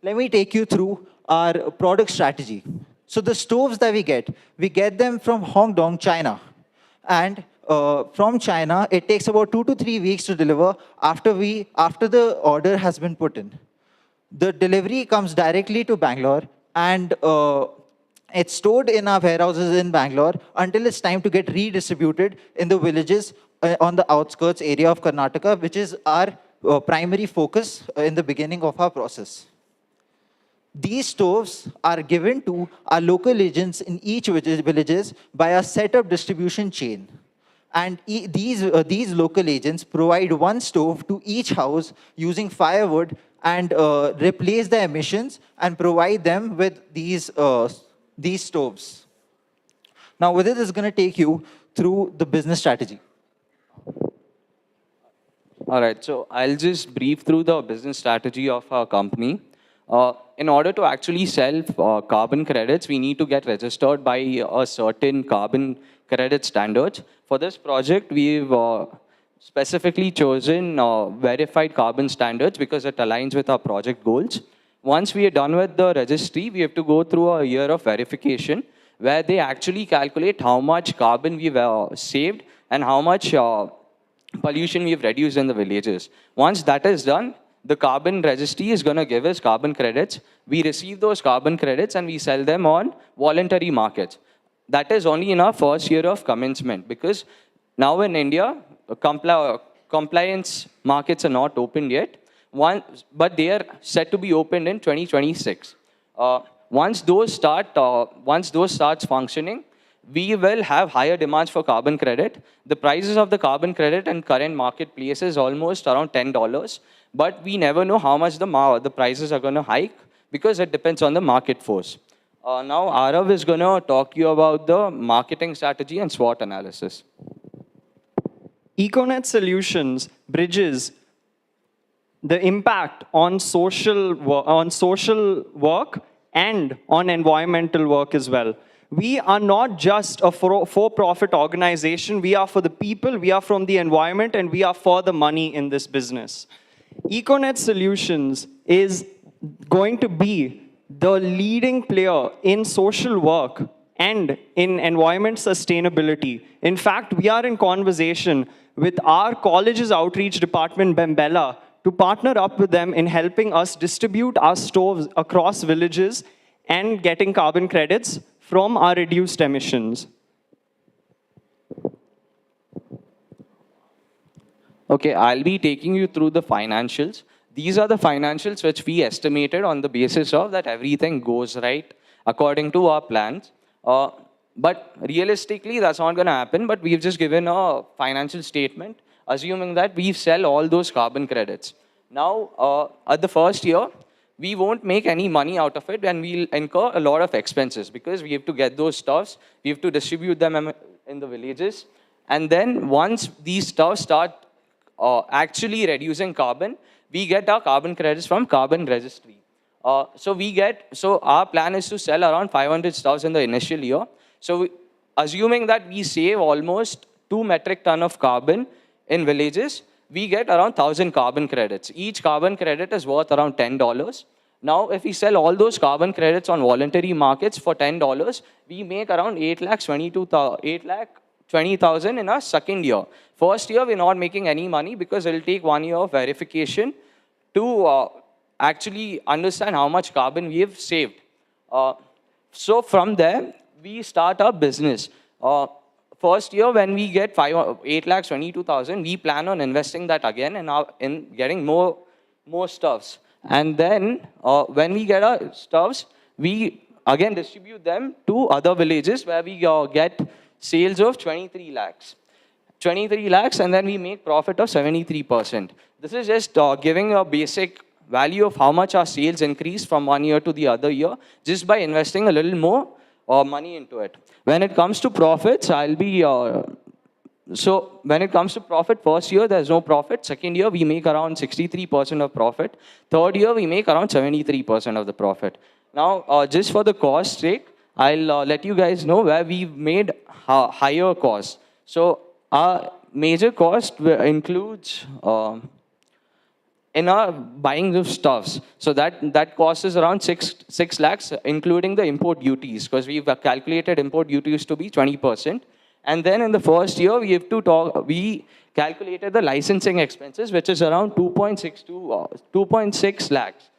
Let me take you through our product strategy. So the stoves that we get them from Hong Kong, China. And from China, it takes about 2 to 3 weeks to deliver after the order has been put in. The delivery comes directly to Bangalore, and it's stored in our warehouses in Bangalore until it's time to get redistributed in the villages on the outskirts area of Karnataka, which is our primary focus in the beginning of our process. These stoves are given to our local agents in each villages by a set-up distribution chain. And these local agents provide 1 stove to each house using firewood and replace the emissions and provide them with these stoves. Now, Vidit is going to take you through the business strategy. All right, so I'll just brief through the business strategy of our company. In order to actually sell carbon credits, we need to get registered by a certain carbon credit standards. For this project, we've specifically chosen verified carbon standards because it aligns with our project goals. Once we are done with the registry, we have to go through a year of verification where they actually calculate how much carbon we've saved and how much pollution we've reduced in the villages. Once that is done, the carbon registry is going to give us carbon credits. We receive those carbon credits and we sell them on voluntary markets. That is only in our first year of commencement, because now in India, compliance markets are not opened yet, but they are set to be opened in 2026. Once those starts functioning, we will have higher demands for carbon credit. The prices of the carbon credit in current marketplace is almost around $10, but we never know how much the prices are going to hike because it depends on the market force. Now, Arav is going to talk to you about the marketing strategy and SWOT analysis. Econet Solutions bridges the impact on social work and on environmental work as well. We are not just a for-profit organization. We are for the people, we are from the environment, and we are for the money in this business. Econet Solutions is going to be the leading player in social work and in environment sustainability. In fact, we are in conversation with our college's outreach department, Bembella, to partner up with them in helping us distribute our stoves across villages and getting carbon credits from our reduced emissions. Okay, I'll be taking you through the financials. These are the financials which we estimated on the basis of that everything goes right according to our plans. But realistically, that's not going to happen. But we've just given a financial statement, assuming that we sell all those carbon credits. Now, at the first year, we won't make any money out of it, and we'll incur a lot of expenses because we have to get those stuffs, we have to distribute them in the villages. And then once these stuffs start actually reducing carbon, we get our carbon credits from carbon registry. So our plan is to sell around 500 stuffs in the initial year. So assuming that we save almost 2 metric ton of carbon in villages, we get around 1,000 carbon credits. Each carbon credit is worth around $10. Now, if we sell all those carbon credits on voluntary markets for $10, we make around 8,20,000 in our second year. First year, we're not making any money because it'll take 1 year of verification to actually understand how much carbon we have saved. So from there, we start our business. First year, when we get 8,22,000, we plan on investing that again in getting more stuffs. And then when we get our stuffs, we again distribute them to other villages where we get sales of 23 lakhs. 23 lakhs, and then we make profit of 73%. This is just giving a basic value of how much our sales increase from 1 year to the other year just by investing a little more money into it. When it comes to profits, so when it comes to profit, first year there's no profit. Second year we make around 63% of profit. Third year we make around 73% of the profit. Now, just for the cost sake, I'll let you guys know where we've made higher costs. So our major cost includes in our buying of stuffs. So that cost is around 6 lakhs, including the import duties, because we've calculated import duties to be 20%. And then in the first year, we calculated the licensing expenses, which is around 2.6 lakhs.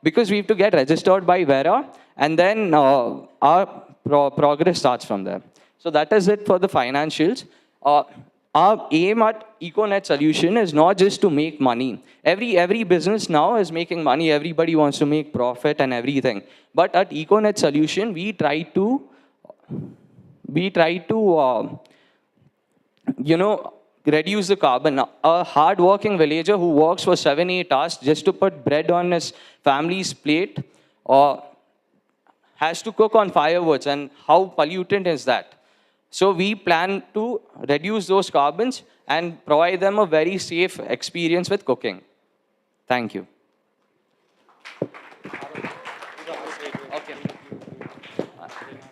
Because we have to get registered by Vera, and then our progress starts from there. So that is it for the financials. Our aim at Econet Solution is not just to make money. Every business now is making money. Everybody wants to make profit and everything. But at Econet Solution, we try to reduce the carbon. A hard-working villager who works for 7-8 hours just to put bread on his family's plate has to cook on firewoods. And how pollutant is that? So we plan to reduce those carbons and provide them a very safe experience with cooking. Thank you.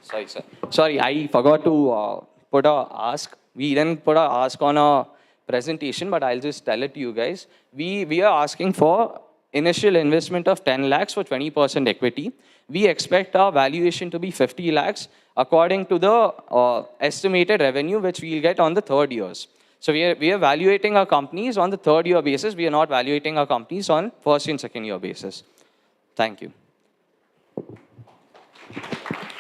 Sorry, sir. Sorry, I forgot to put a ask. We didn't put a ask on a presentation, but I'll just tell it to you guys. We are asking for initial investment of 10 lakhs for 20% equity. We expect our valuation to be 50 lakhs according to the estimated revenue which we'll get on the third years. So we are evaluating our companies on the third year basis. We are not evaluating our companies on first and second year basis. Thank you.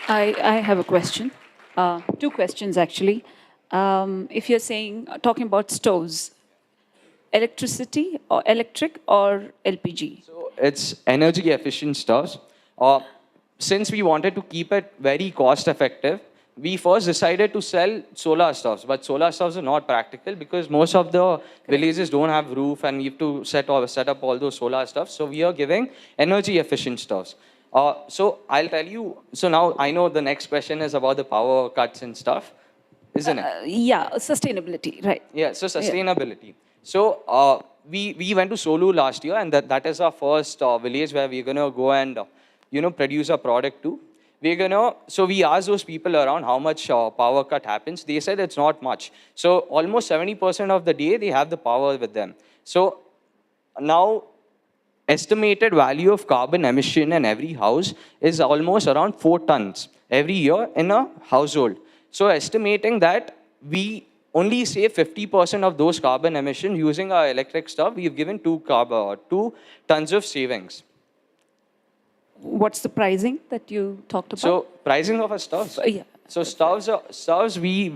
I have a question. 2 questions, actually. If you're talking about stoves, electric or LPG? So it's energy efficient stoves. Since we wanted to keep it very cost effective, we first decided to sell solar stoves. But solar stoves are not practical because most of the villages don't have roof and we have to set up all those solar stoves. So we are giving energy efficient stoves. So I'll tell you, so now I know the next question is about the power cuts and stuff. isn't it? Yeah, sustainability, right. Yeah, so sustainability. So we went to Solu last year, and that is our first village where we're gonna go and produce a product too. So we asked those people around how much power cut happens. They said it's not much. So almost 70% of the day they have the power with them. So now estimated value of carbon emission in every house is almost around 4 tons every year in a household. So estimating that we only save 50% of those carbon emissions using our electric stuff, we've given 2 tons of savings. What's the pricing that you talked about? So pricing of our stuffs. Yeah. So stuffs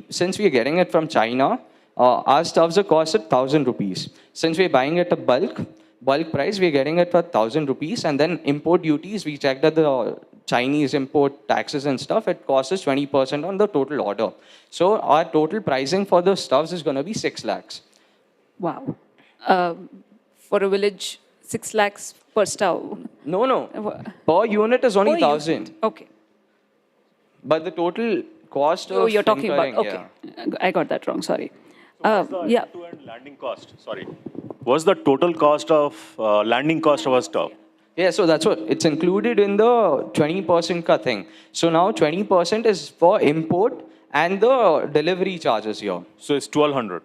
since we are getting it from China, our stuffs are cost at 1,000 rupees. Since we're buying it at bulk price, we're getting it for 1,000 rupees, and then import duties, we checked that the Chinese import taxes and stuff, it costs us 20% on the total order. So our total pricing for the stuffs is going to be 6 lakhs. Wow. For a village, 6 lakhs per stove. No. Per unit is only Per 1,000. unit. Okay. But the total cost Oh, of you're talking about, incurring, okay. I got that wrong, sorry. What's the Yeah. end-to-end landing cost? Sorry. What's the total cost of landing cost of a stuff? Yeah, so that's what it's included in the 20% ka thing. So now 20% is for import and the delivery charges here. So it's 1,200.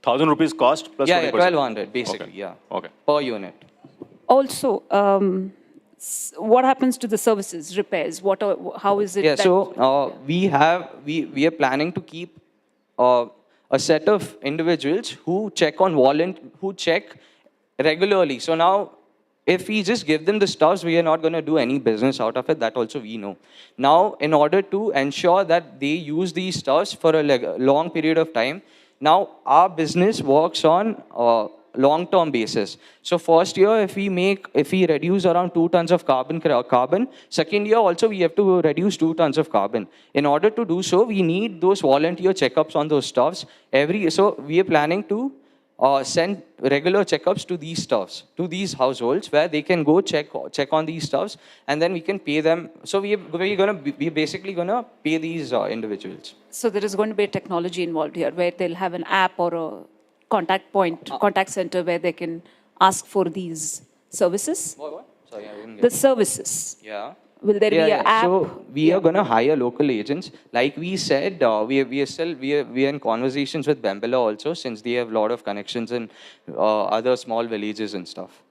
1,000 rupees cost plus 20%. 1,200 basically, Okay. yeah. Okay. Per unit. Also, what happens to the services, repairs? How is it? Yeah, that- so we are planning to keep a set of individuals who check regularly. So now, if we just give them the stuffs, we are not going to do any business out of it. That also we know. Now, in order to ensure that they use these stuffs for a long period of time, now our business works on long-term basis. So first year, if we reduce around 2 tons of carbon, second year also we have to reduce 2 tons of carbon. In order to do so, we need those volunteer checkups on those stuffs. So we are planning to send regular checkups to these stuffs, to these households, where they can go check on these stuffs, and then we can pay them. So we're basically gonna pay these individuals. So there is going to be a technology involved here, where they'll have an app or a contact center where they can ask for these services? What? Sorry, I didn't get The it. services. Yeah. Will there be an app? So we are gonna hire local agents. Like we said, we are in conversations with Bangalore also, since they have a lot of connections in other small villages and stuff.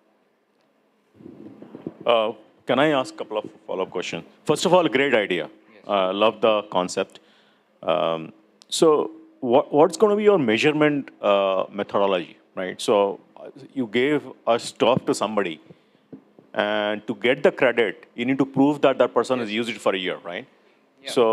Can I ask a couple of follow-up questions? First of all, great idea. Love the concept. So what's going to be your measurement methodology, right? So you gave a stuff to somebody, and to get the credit, you need to prove that that person has used it for a year, right? Yeah. So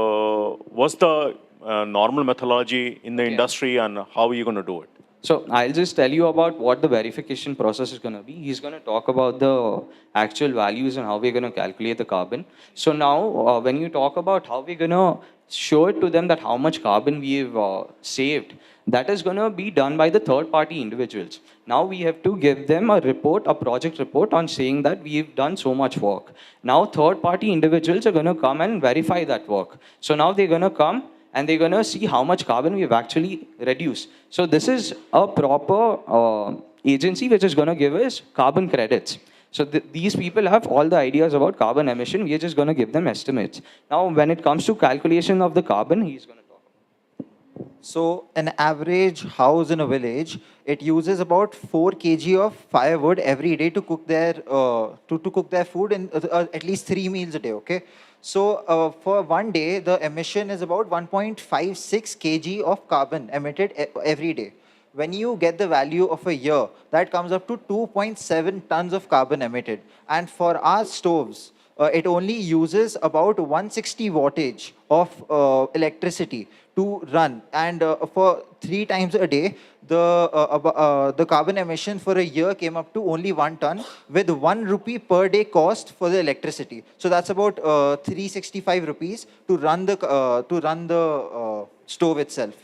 what's the normal methodology in the industry, and how are you going to do it? So I'll just tell you about what the verification process is going to be. He's going to talk about the actual values and how we're going to calculate the carbon. So now, when you talk about how we're going to show it to them that how much carbon we've saved, that is going to be done by the third-party individuals. Now we have to give them a report, a project report on saying that we've done so much work. Now third-party individuals are going to come and verify that work. So now they're going to come and they're going to see how much carbon we've actually reduced. So this is a proper agency which is going to give us carbon credits. So these people have all the ideas about carbon emission. We are just going to give them estimates. Now, when it comes to calculation of the carbon, he's going to talk. So an average house in a village, it uses about 4 kg of firewood every day to cook their to cook their food in at least 3 meals a day. Okay. So for one day, the emission is about 1.56 kg of carbon emitted every day. When you get the value of a year, that comes up to 2.7 tons of carbon emitted. And for our stoves, it only uses about 160 wattage of electricity to run. And for 3 times a day, the carbon emission for a year came up to only 1 ton with 1 rupee per day cost for the electricity. So that's about 365 rupees to run the stove itself.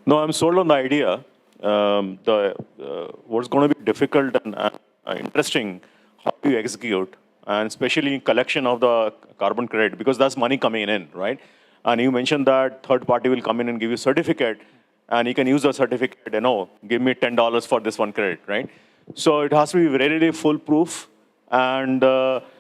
No, I'm sold on the idea. What's going to be difficult and interesting, how you execute, and especially collection of the carbon credit, because that's money coming in, right? And you mentioned that third party will come in and give you certificate, and you can use the certificate, give me $10 for this one credit, right? So it has to be really foolproof and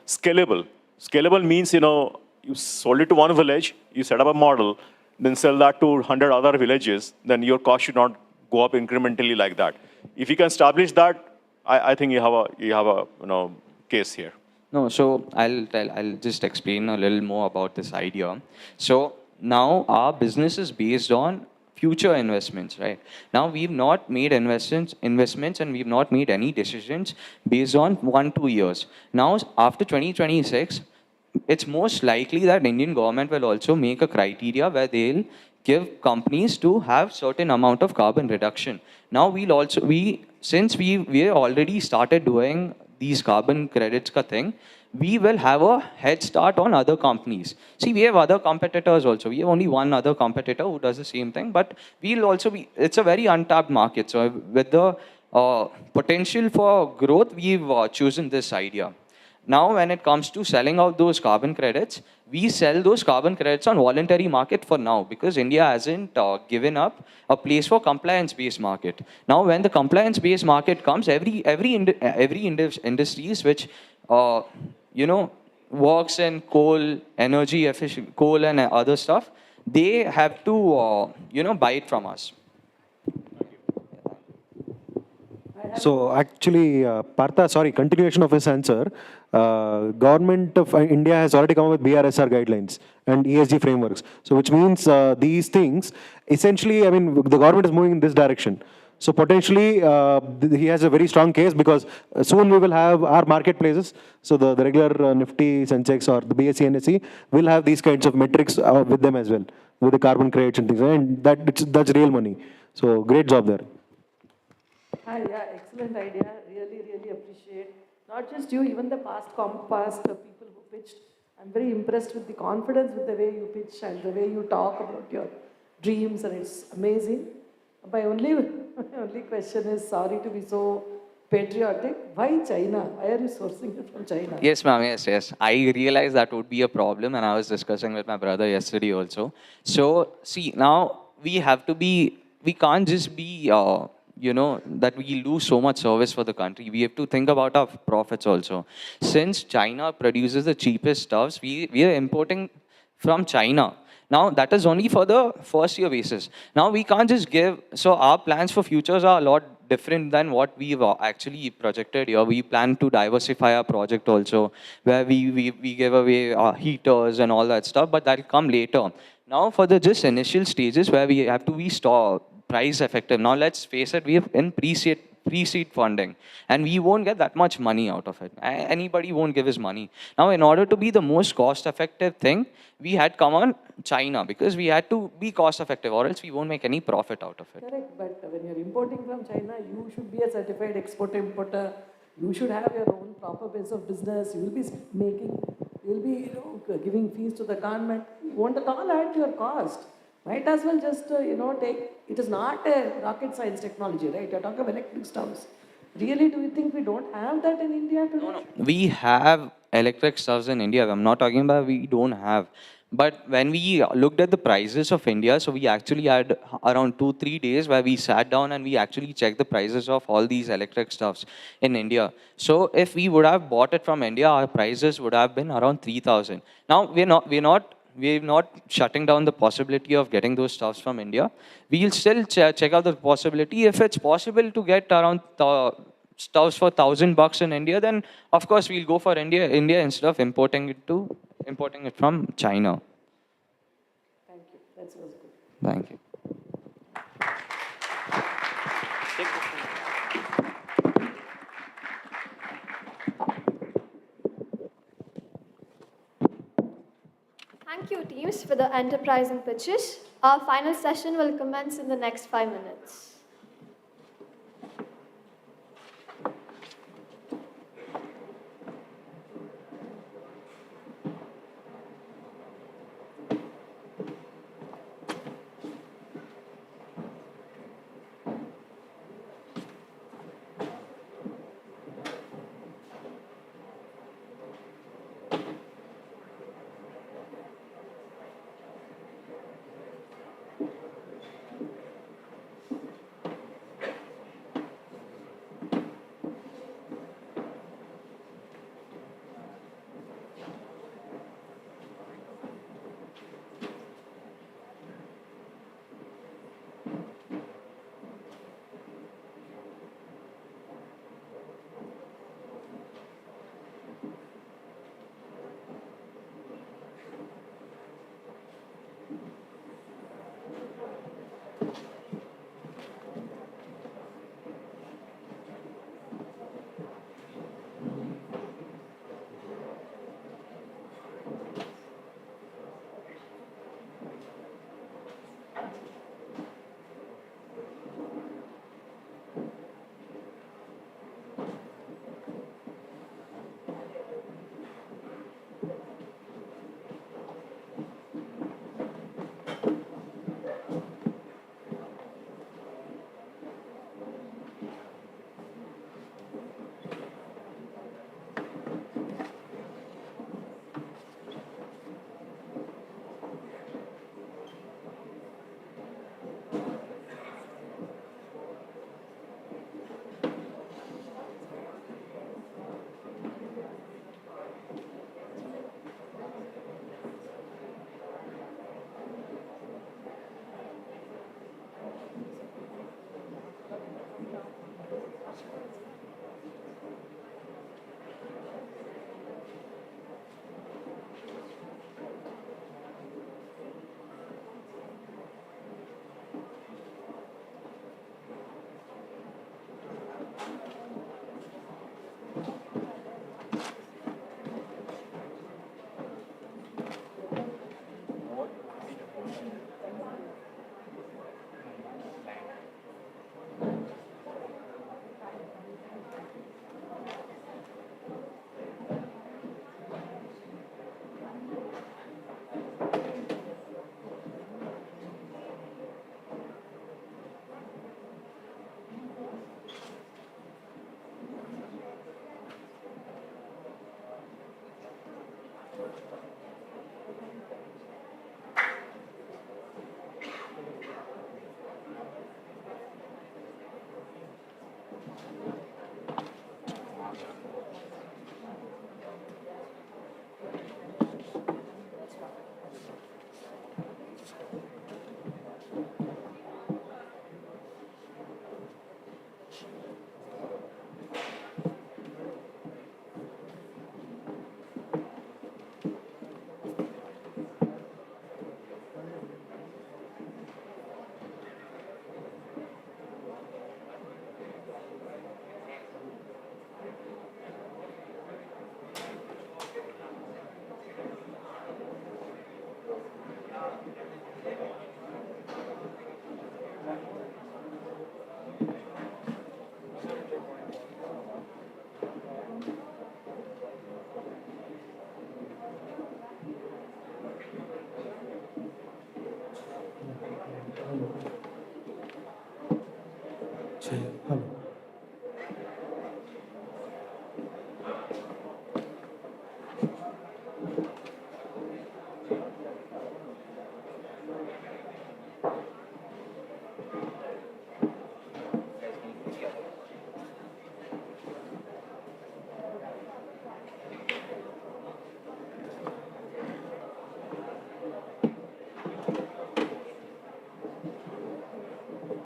scalable. Scalable means, you sold it to one village, you set up a model, then sell that to 100 other villages, then your cost should not go up incrementally like that. If you can establish that, I think you have a case here. No, so I'll just explain a little more about this idea. So now our business is based on future investments, right? Now we've not made investments and we've not made any decisions based on 1-2 years. Now after 2026, it's most likely that Indian government will also make a criteria where they'll give companies to have certain amount of carbon reduction. Now since we already started doing these carbon credits ka thing, we will have a head start on other companies. See, we have other competitors also. We have only one other competitor who does the same thing, but we'll also it's a very untapped market. So with the potential for growth, we've chosen this idea. Now, when it comes to selling out those carbon credits, we sell those carbon credits on voluntary market for now because India hasn't given up a place for compliance-based market. Now, when the compliance-based market comes, every industries which works in coal, energy efficient coal and other stuff, they have to buy it from us. So actually, Partha, sorry, continuation of his answer. Government of India has already come up with BRSR guidelines and ESG frameworks. So which means these things, essentially, I mean, the government is moving in this direction. So potentially, he has a very strong case because soon we will have our marketplaces. So the regular Nifty, Sensex or the BSE, NSE will have these kinds of metrics with them as well, with the carbon credits and things. And that's real money. So great job there. Yeah, excellent idea. Really, really appreciate. Not just you, even the past people who pitched. I'm very impressed with the confidence with the way you pitch and the way you talk about your dreams, and it's amazing. My only question is, sorry to be so patriotic, why China? Why are you sourcing it from China? Yes, ma'am. Yes. I realized that would be a problem, and I was discussing with my brother yesterday also. So, see, now we can't just be, that we lose so much service for the country. We have to think about our profits also. Since China produces the cheapest stuffs, we are importing from China. Now, that is only for the first year basis. Now, we can't just so our plans for futures are a lot different than what we've actually projected here. We plan to diversify our project also, where we give away heaters and all that stuff, but that'll come later. Now, for the just initial stages where we have to be price effective. Now, let's face it, we have in pre-seed funding, and we won't get that much money out of it. Anybody won't give us money. Now, in order to be the most cost-effective thing, we had come on China because we had to be cost-effective, or else we won't make any profit out of it. Correct, but when you're importing from China, you should be a certified exporter-importer. You should have your own proper base of business. You will be giving fees to the government. You won't at all add to your cost. Might as well just, take, it is not a rocket science technology, right? You're talking of electric stoves. Really, do you think we don't have that in India today? No. We have electric stoves in India. I'm not talking about we don't have. But when we looked at the prices of India, so we actually had around 2-3 days where we sat down and we actually checked the prices of all these electric stuffs in India. So if we would have bought it from India, our prices would have been around 3,000. Now, we're not shutting down the possibility of getting those stuffs from India. We'll still check out the possibility. If it's possible to get around stuffs for $1,000 in India, then of course we'll go for India instead of importing it from China. Thank you. That was good. Thank you. Thank you, teams, for the enterprising pitches. Our final session will commence in the next 5 minutes.